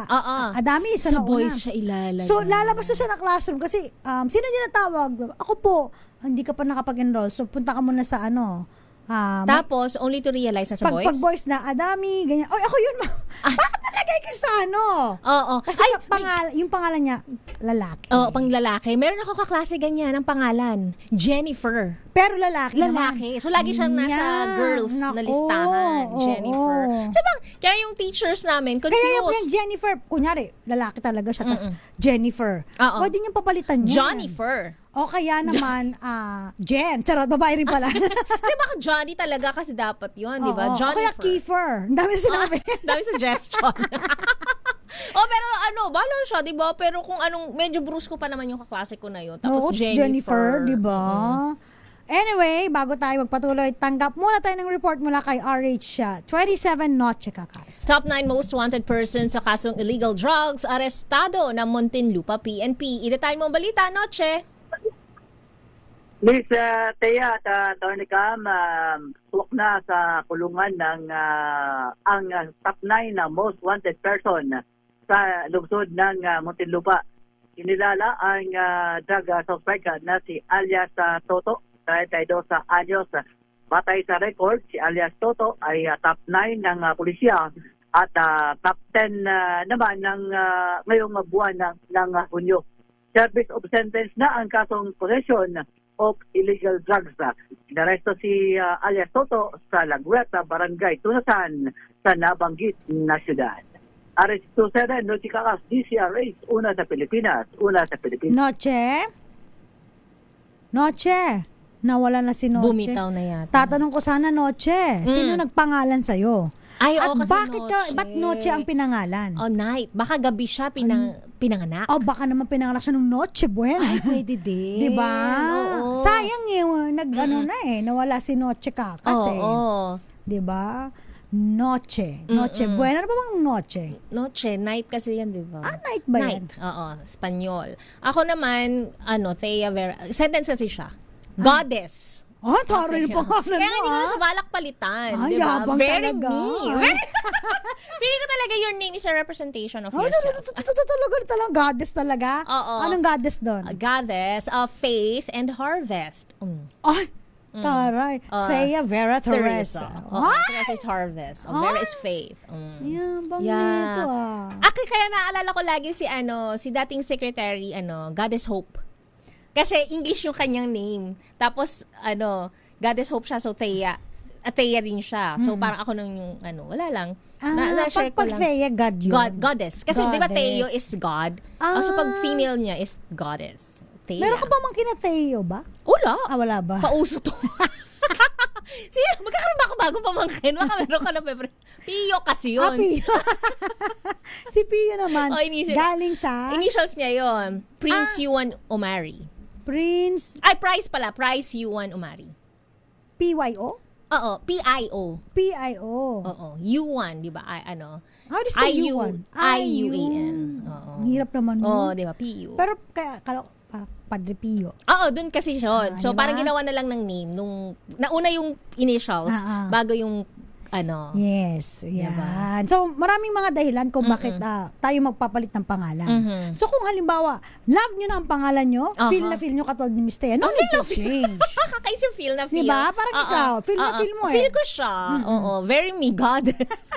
Adami, sa boys siya ilalagay. So, lalabas na siya ng classroom kasi, sino niya natawag? Ako po, hindi ka pa nakapag-enroll. So, punta ka muna sa tapos, only to realize na sa boys? Pag boys na, Adami, ganyan. Oy, ako yun. Bakit nalagay ko sa Oo. Kasi yung pangalan niya, lalaki. Oo, pang lalaki. Meron ako kaklase ganyan ang pangalan. Jennifer. Pero lalaki naman. So, lagi siyang nasa girls na listahan. Jennifer. Kaya yung teachers namin, confused. Kaya yung Jennifer, kunyari, lalaki talaga siya, tas Jennifer. Pwede niyang papalitan niya. Jennifer. O kaya naman, Jen. Charot, babae rin pala. Di ba Johnny talaga kasi dapat yun, di ba? Jennifer. O kaya Kiefer. Ang dami na sinabi. Dami suggestion. Pero bahala siya, di ba? Pero kung medyo brusko pa naman yung kaklase ko na yun. Tapos Jennifer, di ba? Anyway, bago tayo magpatuloy, tanggap muna tayo ng report mula kay RH 27 Noche Cacas. Top 9 most wanted person sa kasong illegal drugs, arestado ng Muntinlupa PNP. Idetay mo ang balita, Noche. Miss Thea at Attorney Cam, suwak na sa kulungan ng ang top 9 na most wanted person sa lungsod ng Muntinlupa. Kinilala ang drug suspect na si alias Toto, 32 anyos. Batay sa record, si alias Toto ay top 9 ng pulisya at top 10 naman ng ngayong buwan ng Hunyo. Service of sentence na ang kasong possession of illegal drugs. Inaresto si alias Toto sa Lagueta, Barangay Tunasan sa nabanggit na syudad. RS27, Noticakas, DCRH, una sa Pilipinas. Noche, nawala na si Noche. Bumitaw na yata. Tatanong ko sana, Noche, sino nagpangalan sa'yo? Ay, At oo, kasi ba't Noche ang pinangalan? Oh, night. Baka gabi siya pinanganak. Oh, baka naman pinanganak siya nung Noche Buena. Ay, pwede din. Diba? Oo. Sayang nawala si Noche kasi. Oo. Diba? Noche Buena. Ano ba bang Noche? Noche, night kasi yan, di ba? Night ba yan? Night, oo, Espanyol. Ako naman, Thea Vera, sentence kasi siya. Goddess. Taray pa nga Kaya hindi ko na siya balak palitan, di ba? Yabang Very talaga. me. Feeling ko talaga your name is a representation of yourself. Talaga, goddess talaga? Oo. Anong goddess doon? A goddess of faith and harvest. Ay, taray. Thea Vera Teresa. Teresa is harvest. Vera is faith. Yabang nito Kaya naalala ko lagi si dating secretary, Goddess Hope. Kasi English yung kanyang name. Tapos, Goddess Hope siya, so Thea din siya. So, parang ako nung yung, wala lang. Na-share ko lang. Pag Thea, God yun. Goddess. Kasi di ba Theo is God? So, pag female niya is Goddess. Thea. Meron ka ba mang kina Theo ba? Wala. Wala ba? Pauso to. Magkakaroon ba ako bagong pamangkin? Baka meron ka na Pio kasi yun. Pio. Si Pio naman, galing sa... Initials niya yun. Prince Yuan Omari. Price pala. Price Yuan Omari. PYO? Oo, PIO. PIO. Oo, Yuan, di ba? How does the Yuan? IUAN. Oo. Hirap naman mo. Oo, di ba? PIO. Pero parang Padre Pio. Oo, dun kasi yun. So, diba? parang ginawa na lang ng name. Nauna yung initials, bago yung Yes, yan. Diba? So, maraming mga dahilan kung bakit tayo magpapalit ng pangalan. So, kung halimbawa, love nyo na ang pangalan nyo, feel na feel nyo katulad ni Miss Thea, no need to change. Kasi feel na feel. Diba? Parang ikaw, feel na feel mo Feel ko siya. Oo, very me, goddess.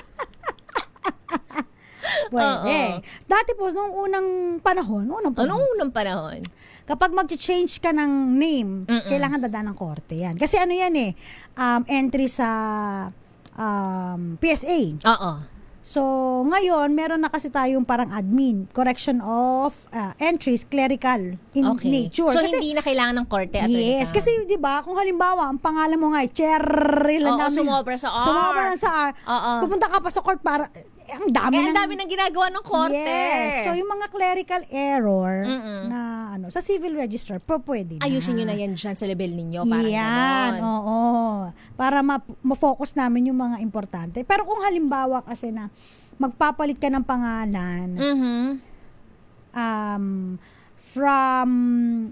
Pwede. Dati po, nung unang panahon. Anong unang panahon? Kapag mag-change ka ng name, kailangan dadaan ng korte yan. Kasi entry sa PSA. Oo. So, ngayon, meron na kasi tayong parang admin, correction of entries, clerical in nature. So, kasi, hindi na kailangan ng korte at yes, kasi di ba kung halimbawa, ang pangalan mo nga ay Cheryl. Sumobra sa R. Sumobra na sa R. Pupunta ka pa sa court para, ang dami ng ginagawa ng korte. Yes. So, yung mga clerical error na sa civil register, pwede na. Ayusin nyo na yan dyan sa level ninyo. Parang yan, oo. Para ma-focus namin yung mga importante. Pero kung halimbawa kasi na magpapalit ka ng pangalan from,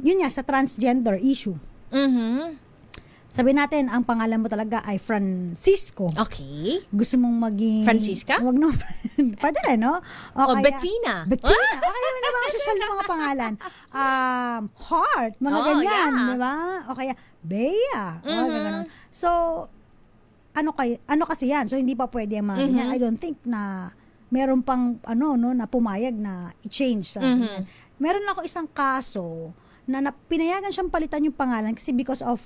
yun nga, sa transgender issue. Sabihin natin, ang pangalan mo talaga ay Francisco. Okay. Gusto mong maging... Francisca? Wag no. Pwede rin, no? O Bettina. Bettina. Okay, may mga social na mga pangalan. Heart, mga ganyan, di ba? O kaya, Bea. Ganun. So, ano kasi yan? So, hindi pa pwede yung mga ganyan. I don't think na meron pang, na pumayag na i-change sa ganyan. Meron ako isang kaso na pinayagan siyang palitan yung pangalan kasi because of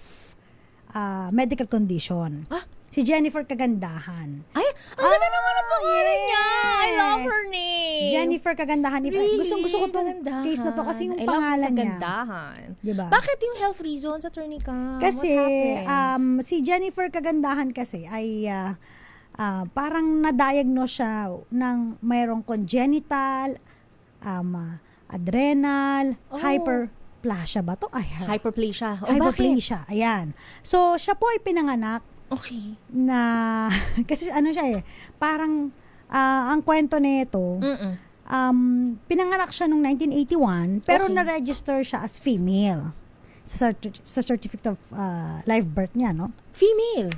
medical condition. Si Jennifer Kagandahan. Ay, ang ganda naman ang pangalan niya. I love her name. Jennifer Kagandahan. Really? Gusto ko itong case na to kasi yung pangalan niya. Kagandahan. Diba? Bakit yung health reasons, attorney ka? Kasi, si Jennifer Kagandahan kasi ay parang na-diagnose siya ng mayroong congenital, adrenal, hyperplasia ba to? Hyperplasia. Hyperplasia. Ayan. So, siya po ay pinanganak. Okay. Na, kasi siya parang, ang kwento nito, pinanganak siya noong 1981, pero na-register siya as female. Sa certificate of live birth niya, no? Female.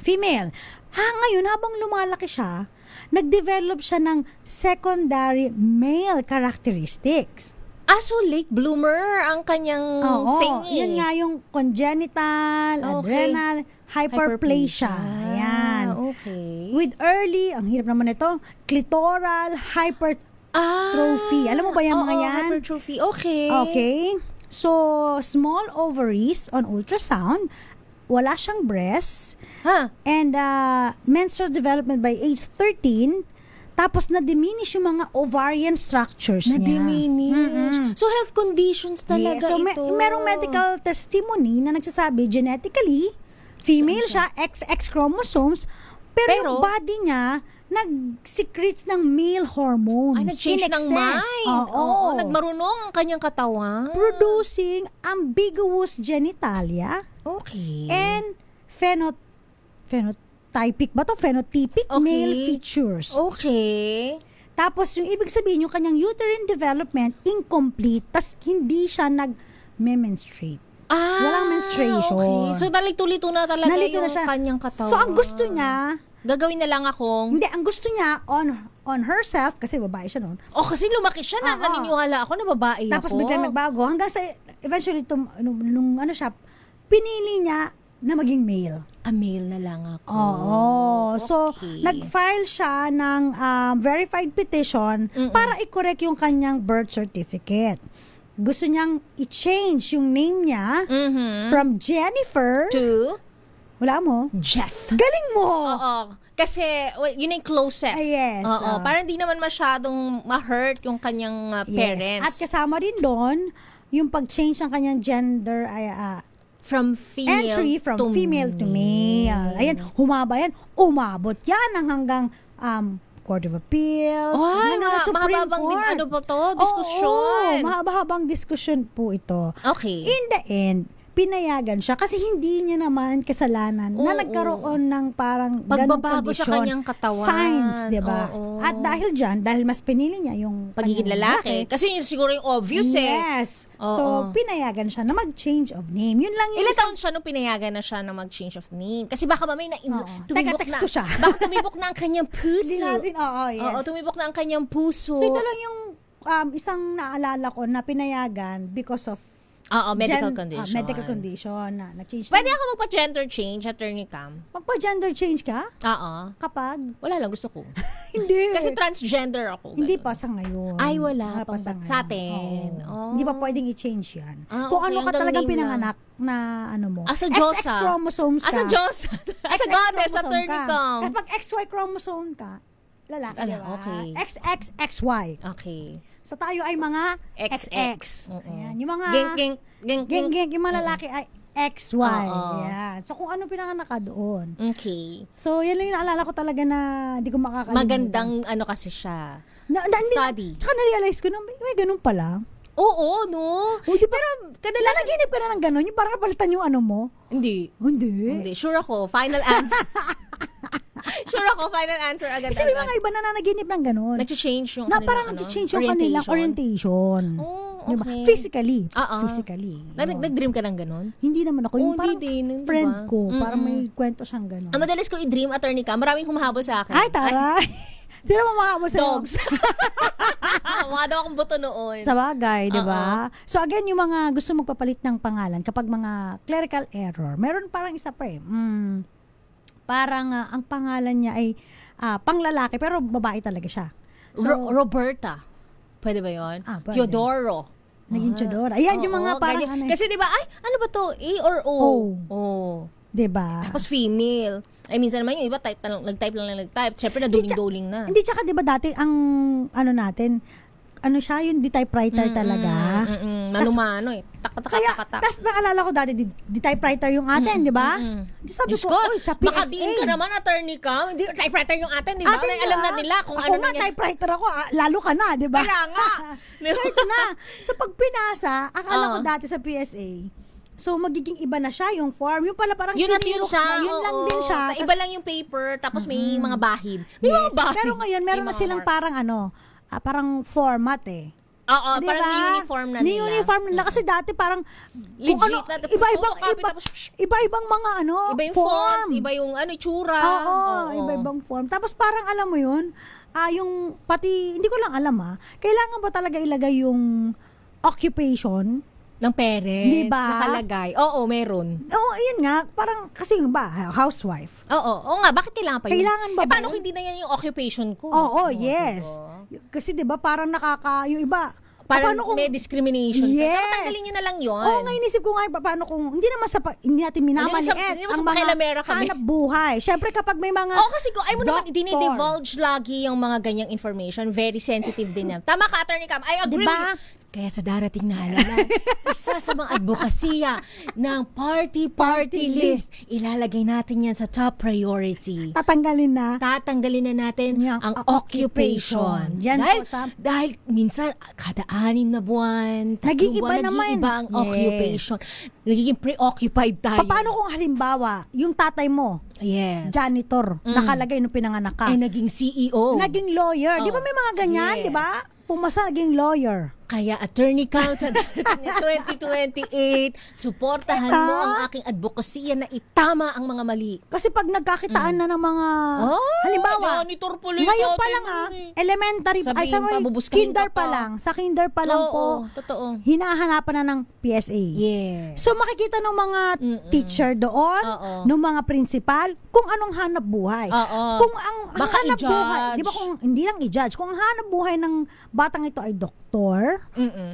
Ngayon, habang lumalaki siya, nag-develop siya ng secondary male characteristics. So late bloomer ang kanyang thingy. Yun nga yung congenital, adrenal, hyperplasia. Ayan. Okay. With early, ang hirap naman ito, clitoral hypertrophy. Alam mo ba yan mga yan? Hypertrophy. Okay. Okay. So, small ovaries on ultrasound, wala siyang breasts, and menstrual development by age 13, tapos na-diminish yung mga ovarian structures niya. Na-diminish. So, health conditions talaga So, ito. merong medical testimony na nagsasabi, genetically, female siya, XX chromosomes, pero yung body niya, nag-secretes ng male hormones. Nag-change in ng excess. mind. Oo. Nagmarunong ang kanyang katawan. Producing ambiguous genitalia. Okay. And phenotypic ba to? Phenotypic male features. Okay. Tapos yung ibig sabihin, yung kanyang uterine development incomplete, tas hindi siya nag-menstruate. Walang menstruation. Okay. So, nalito-lito na talaga Nalito yung na siya. kanyang katawan. So, ang gusto niya, gagawin na lang akong... Hindi, ang gusto niya on herself, kasi babae siya noon. Kasi lumaki siya na, naniniwala ako na babae Tapos ako. biglang nagbago. Hanggang sa, eventually, nung ano siya, pinili niya na maging male. Male na lang ako. Oo. So, nag-file siya ng verified petition para i-correct yung kanyang birth certificate. Gusto niyang i-change yung name niya from Jennifer to wala mo? Jeff. Galing mo! Oo. Kasi, yun yung closest. Yes. Oo. Parang hindi naman masyadong ma-hurt yung kanyang parents. At kasama rin doon, yung pag-change ng kanyang gender ay from female entry from to female to male. Ayan, humaba yan. Umabot yan hanggang Court of Appeals. Hanggang Supreme mahabang Court. ano po to? Diskusyon. Mahaba-habang diskusyon po ito. Okay. In the end, pinayagan siya kasi hindi niya naman kasalanan na nagkaroon ng parang ganong pagbabago kondisyon. sa kanyang katawan. Signs, di ba? At dahil dyan, dahil mas pinili niya yung pagiging lalaki. Kasi yun siguro yung obvious Yes. So, pinayagan siya na mag-change of name. Yun lang yung ilan taon siya nung pinayagan na siya na mag-change of name? Kasi baka mamay na Text ko siya. Baka tumibok na ang kanyang puso. Hindi natin, yes. Oo, tumibok na ang kanyang puso. So, ito lang yung isang naalala ko na pinayagan because of medical condition. Medical condition na nag-change. Pwede ako magpa-gender change, Attorney Cam? Magpa-gender change ka? Oo. Kapag? Wala lang, gusto ko. Hindi. Kasi transgender ako. Hindi pa sa ngayon. Ay, wala pa sa atin. Hindi pa pwedeng i-change yan. okay, Kung ano ka hanggang talagang name pinanganak na ano mo. As a Diyosa. XX chromosomes ka. As a Diyosa. As a goddess, Attorney Cam. Kapag XY chromosome ka, lalaki, diba? Okay. XXXY. Okay. So tayo ay mga XX. Ayan. Yung mga geng, yung mga lalaki ay XY. Ayan. So kung ano pinanganak ka doon. Okay. So yan lang yung naalala ko talaga na hindi ko makakalimutan. Magandang ano kasi siya. Study. Tsaka na-realize ko na may ganun pala. Oo, no? Pero kadalasan nanaginip ka na ng ganun, yung parang napalitan yung ano mo. Hindi. Sure ako. Final answer. Final answer agad. Kasi may mga iba na nanaginip ng ganun. Nag-change yung kanilang, parang nag-change yung kanilang orientation. Diba? Physically. Nag-dream ka ng ganun? Hindi naman ako. Yung parang friend ko. Parang may kwento siyang ganun. Ang madalas ko i-dream, Attorney Cam, maraming humahabol sa akin. Ay, taray! Sino humahabol sa'yo? Dogs. Mukha daw akong buto noon. Sa bagay, di ba? So again, yung mga gusto magpapalit ng pangalan, kapag mga clerical error, meron parang isa pa eh. Parang ang pangalan niya ay panglalaki, pero babae talaga siya. So, Roberta. Pwede ba yun? Pwede. Teodoro. Naging Teodoro. Ayan, yung mga parang ganyan. Kasi di ba, ano ba to? A or O? O. Diba? Tapos female. Ay, minsan naman yung iba nag-type lang. Siyempre, naduling-duling na. Hindi, tsaka diba dati, ang ano natin, ano siya, yung typewriter talaga. Manumano eh. Kaya, tas naalala ko dati, di typewriter yung atin, di ba? Sabi ko, sa PSA. Makadiin ka naman, Attorney Cam. Hindi, typewriter yung atin, di ba? Alam na nila kung ano na typewriter ako, lalo ka na, di ba? Kaya nga. So, ito na. So, pag pinasa, akala ko dati sa PSA, so, magiging iba na siya, yung form. Yung pala parang yun sinirox na. Yun lang din siya. Iba lang yung paper, tapos may mga bahid. May mga bahid. Pero ngayon, meron na silang parang parang format eh. Oo, diba? Parang ni-uniform na nila. Ni-uniform na kasi dati parang legit na. Iba-ibang mga iba yung font, iba yung itsura. Oo, iba-ibang form. Tapos parang alam mo yun, yung pati, hindi ko lang alam kailangan ba talaga ilagay yung occupation ng parents, diba? Nakalagay. Oo, meron. Oo, yun nga. Parang, kasi ba, housewife. Oo nga. Bakit kailangan pa yun? Kailangan ba paano hindi na yan yung occupation ko? Oo, yes. Diba? Kasi diba, parang yung iba, Parang Paano kung- may discrimination. Yes. Tanggalin nyo na lang yun. Oo, nga inisip ko nga, paano kung, hindi naman hindi natin minamaliit Hindi naman sa ang mga pakialamera kami. hanap buhay. Siyempre kapag may mga Kasi kung ay mo naman, doctor. dinidivulge lagi yung mga ganyang information. Very sensitive din yan. Tama ka, Attorney Cam. I agree Diba? with you. Kaya sa darating na halalan, isa sa mga advokasya ng party list, ilalagay natin yan sa top priority. Tatanggalin na natin ang occupation. Yan dahil, po sa- dahil minsan, kada 6 na buwan, 3 Naging iba buwan, naman. nag-iiba ang Yes. occupation. Nagiging preoccupied tayo. Paano kung halimbawa, yung tatay mo, Yes. janitor, nakalagay nung pinanganak ka. Naging CEO. Naging lawyer. Di ba may mga ganyan, Yes. di ba? Pumasa, naging lawyer. Kaya Attorney Cam sa 2028, suportahan mo ang aking advokasya na itama ang mga mali. Kasi pag nagkakitaan na ng mga, halimbawa, janitor pala yung ngayon pa tatay lang mo elementary, Sabihin sa pa, bubuskahin kinder ka pa. pa lang, sa kinder pa lang po, totoo. hinahanapan na ng PSA. Yes. So makikita ng mga teacher doon, ng mga principal, kung anong hanap buhay. Kung ang Baka hanap i-judge. buhay, di ba kung hindi lang i-judge, kung ang hanap buhay ng batang ito ay doktor,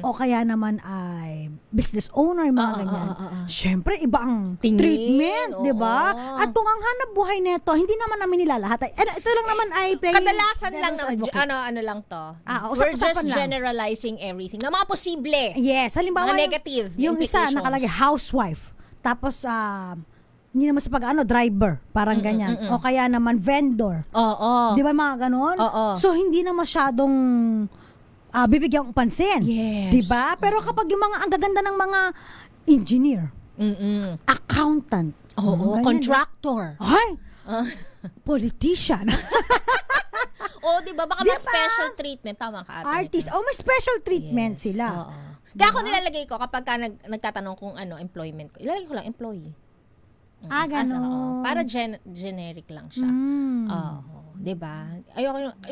o kaya naman ay business owner, mga ganyan. Syempre, iba ang Tingin, treatment, di ba? oo. At kung ang hanap buhay nito, hindi naman namin nilalahat. Ito lang naman ay playing Kadalasan lang devil's naman, advocate. ano lang to. Usap-usapan We're just lang. generalizing everything. Na mga posible. Yes, halimbawa Mga negative yung isa implications. nakalagay housewife. Tapos hindi naman sa driver, parang ganyan. O kaya naman vendor. Oo. Di ba mga ganon? So hindi na masyadong bibigyan ng pansin. Yes. Di ba? Pero kapag yung mga ang gaganda ng mga engineer, accountant, Oo, ganyan, contractor. Ay, politician, Di ba? Baka mas special treatment. Tama ka, Attorney artist. Cam. May special treatment Yes, sila. oo. Kaya ako nilalagay ko kapag nagtatanong kung employment ko. Ilalagay ko lang employee. Ganon. Para generic lang siya. Mm. Oo, 'di ba?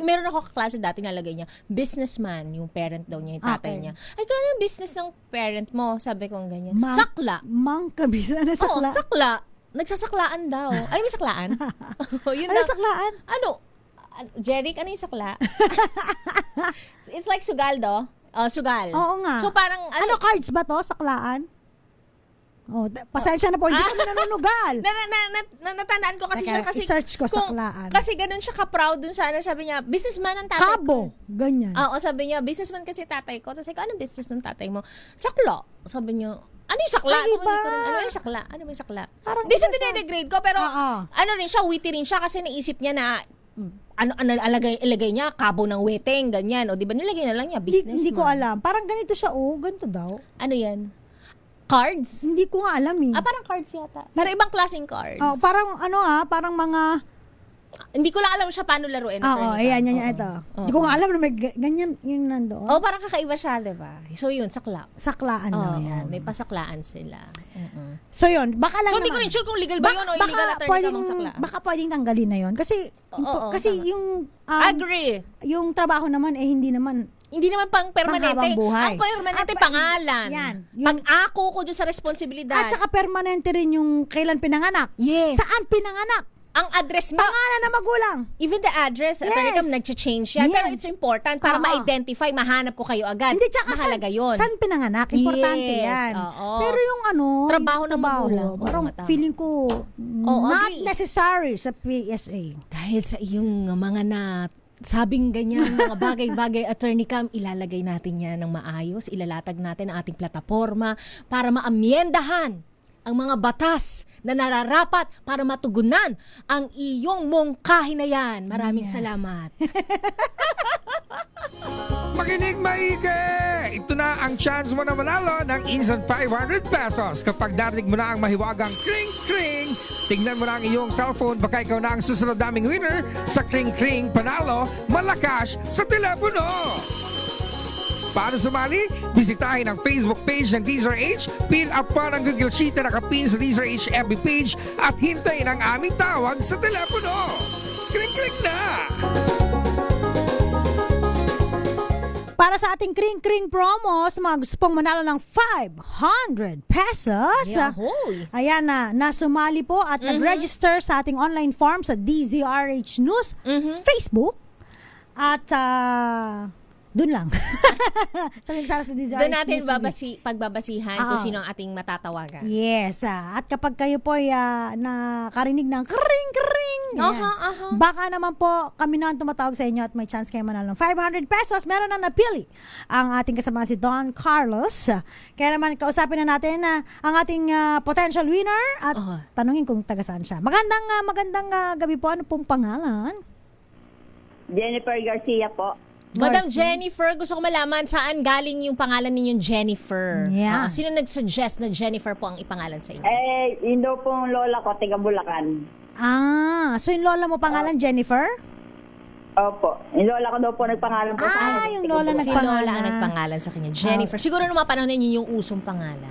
Meron ako kaklase dati nalagay niya, businessman, yung parent daw niya, yung tatay niya. Ay, kano yung business ng parent mo? Sabi ko ganyan. Sakla. Kabisa na sakla. Oo, sakla. Nagsasaklaan daw. Ano yung saklaan? Yun Ano daw. saklaan? Ano? Jeric, ano yung sakla? It's like sugal, do? Sugal. Oo nga. So parang ano cards ba to? Saklaan? Pasensya na po, hindi kami nanunugal. Natandaan ko kasi siya kasi i-search ko saklaan. Kasi ganun siya ka-proud dun sa sabi niya, businessman ang tatay Kabo, ganyan. Oo, sabi niya, businessman kasi tatay ko. Tapos anong business ng tatay mo? Sakla. Sabi niya, ano yung sakla? Ay, iba. Ano yung sakla? Ano yung sakla? Parang Di sa iba siya. dinedegrade ko, pero ano rin siya, witty rin siya kasi naisip niya na ilagay niya, kabo ng weteng, ganyan. O di ba nilagay na lang niya, businessman. Hindi ko alam. Parang ganito siya, ganito daw. Ano yan? Cards? Hindi ko nga alam eh. Parang cards yata. Pero ibang klaseng cards. Parang parang mga... Hindi ko lang alam siya paano laruin. ayan, ito. Hindi ko nga alam na may ganyan yung nandoon. Parang kakaiba siya, diba? So yun, sakla. Saklaan daw yan. May pasaklaan sila. So yun, baka lang So hindi ko rin sure kung legal ba yun o illegal attorney ka mong sakla. Baka pwedeng tanggalin na yun. Kasi yung... Agree. Yung trabaho naman, hindi naman pang permanente. panghabang buhay. Ang permanente pangalan. Yan. Pag-ako ko dyan sa responsibilidad. At saka permanente rin yung kailan pinanganak. Yes. Saan pinanganak? Ang address mo. Pangalan na magulang. Even the address, Yes. attorney Cam, nag-change yan. Yes. Pero it's important para ma-identify, mahanap ko kayo agad. Hindi, tsaka mahalaga yun. Saan pinanganak? Importante Yes, yan. oo. Pero yung trabaho ng magulang. Parang feeling ko not necessary sa PSA. Dahil sa iyong mga sabing ganyan, mga bagay-bagay, Attorney Cam, ilalagay natin yan ng maayos, ilalatag natin ang ating plataforma para maamyendahan ang mga batas na nararapat para matugunan ang iyong mungkahi na yan. Maraming salamat. Makinig maigi! Ito na ang chance mo na manalo ng instant 500 pesos kapag narinig mo na ang mahiwagang kring-kring. Tingnan mo na ang iyong cellphone, baka ikaw na ang susunod naming winner sa kring-kring panalo malakas sa telepono. Paano sumali? Bisitahin ang Facebook page ng DZRH, fill up pa ng Google Sheet na nakapin sa DZRH FB page at hintayin ang aming tawag sa telepono. Kring-kring na! Para sa ating kring-kring promo, sa mga gusto pong manalo ng 500 pesos. Yahoy! Ayan na, nasumali po at nag-register sa ating online form sa DZRH News Facebook. At Doon lang. Sa Nagsaras na DZRH Doon natin News TV. pagbabasihan kung sino ang ating matatawagan. Yes. At kapag kayo po ay nakarinig ng kring-kring, baka naman po kami na ang tumatawag sa inyo at may chance kayo manalo ng 500 pesos. Meron na napili ang ating kasama si Don Carlos. Kaya naman kausapin na natin ang ating potential winner at tanungin kung taga saan siya. Magandang gabi po. Ano pong pangalan? Jennifer Garcia po. Madam Jennifer, gusto ko malaman saan galing yung pangalan ninyong Jennifer. Yeah. Sino nag-suggest na Jennifer po ang ipangalan sa inyo? Yun daw pong lola ko, taga Bulacan. So yung lola mo pangalan Jennifer? Opo. Yung lola ko daw po nagpangalan po sa akin. Yung lola Si nagpangalan. Lola ang nagpangalan sa kanya. Jennifer. Siguro nung mga panahon na yun yung usong pangalan.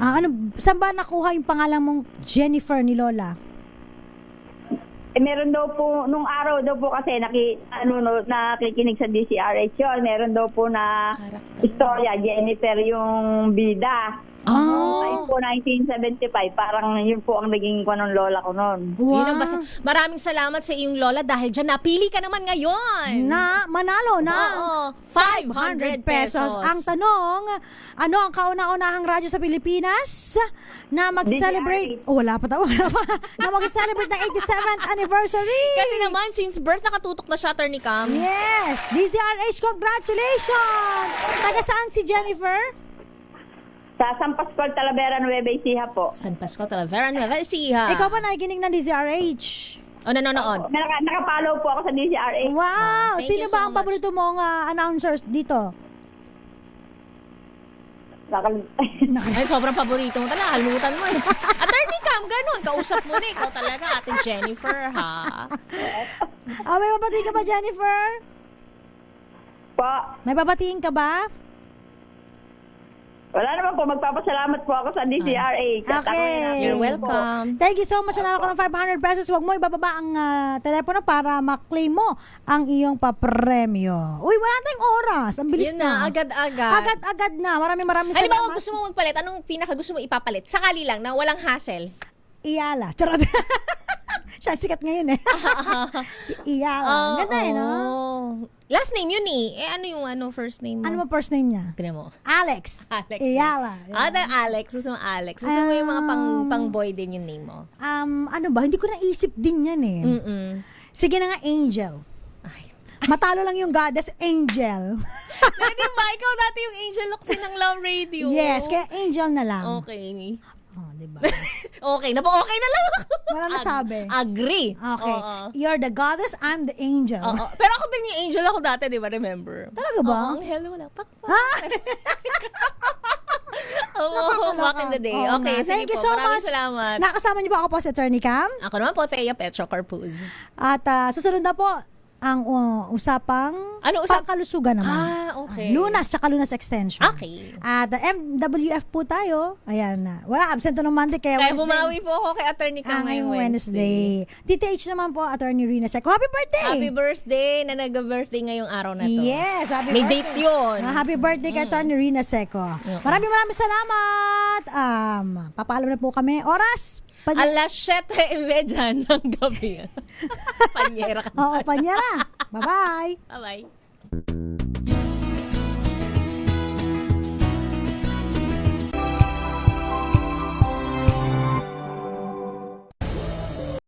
Saan ba nakuha yung pangalan mong Jennifer ni Lola? Meron daw po, nung araw daw po kasi nakikinig sa DCRH yun, meron daw po na istorya, Jennifer yung bida. Tayo po 1975, parang yun po ang naging ng lola ko noon. Yun ang maraming salamat sa iyong lola dahil dyan napili ka naman ngayon. Na manalo na 500 pesos. Ang tanong, ano ang kauna-unahang radyo sa Pilipinas na mag-celebrate? Wala pa. Na mag-celebrate ng 87th anniversary. Kasi naman, since birth, nakatutok na siya, Attorney Cam. Yes! DZRH, congratulations! Taga saan si Jennifer? Sa San Pascual, Talavera, Nueva Ecija po. San Pascual, Talavera, Nueva Ecija. Ikaw ba nakikinig ng DZRH? O nanonood? Nakapollow po ako sa DCRH. Wow! Thank Sino you ba so ang paborito mong announcers dito? Ay, sobrang paborito mo talaga. Halutan mo eh. Attorney Cam, ganun. Kausap mo na. Ikaw talaga, ating Jennifer, ha? May babatiin ka ba, Jennifer? Po. May babatiin ka ba? Wala naman po, magpapasalamat po ako sa DCRH. Okay. You're welcome. Thank you so much. Nanalo ko ng 500 pesos. Huwag mo ibababa ang telepono para ma-claim mo ang iyong papremyo. Uy, wala tayong oras. Ang bilis Yun na, agad-agad. Agad-agad na. Maraming salamat. Halimbawa, gusto mo magpalit. Anong pinaka gusto mo ipapalit? Sakali lang na walang hassle. Iyala. Charot. Siya sikat ngayon eh. Si Iyala. Ganda eh, no? Last name yun eh. Ano yung first name mo? Ano mo first name niya? Tignan mo. Alex. Alex. Iyala. Alex. Gusto mo Alex. Gusto mo yung mga pang-boy din yung name mo. Ano ba? Hindi ko naisip din yan eh. Sige na nga, Angel. Matalo lang yung goddess Angel. Pwede ba? Ikaw dati yung Angel Locsin ng Love Radio. Yes, kaya Angel na lang. Okay. Diba? Okay na po. Okay na lang. Wala na sabi. Agree. Okay. You're the goddess, I'm the angel. Pero ako din yung angel ako dati, di ba? Remember? Talaga ba? Ang hello, wala. Pakpak. Back in the day. Okay, sige thank you po. so Maraming much. salamat. Nakasama niyo po ako po sa Attorney Cam. Ako naman po, Thea Petro Corpuz. At susunod na po ang usapang pangkalusugan naman. Okay. Lunas tsaka Lunas Extension. Okay. At MWF po tayo. Ayan na. Wala, absent to ng Monday. Kaya Wednesday. Bumawi po ako kay Attorney Cam ngayong Wednesday. DTH naman po, Attorney Rina Seco. Happy birthday! Happy birthday na nag-birthday ngayong araw na to. Yes, happy May birthday. date yun. Happy birthday kay Attorney Rina Seco. Maraming salamat. Papaalam na po kami. Oras! Alas 7:30 ng gabi. Panyera ka. Oo, panyera. Bye-bye. Bye-bye.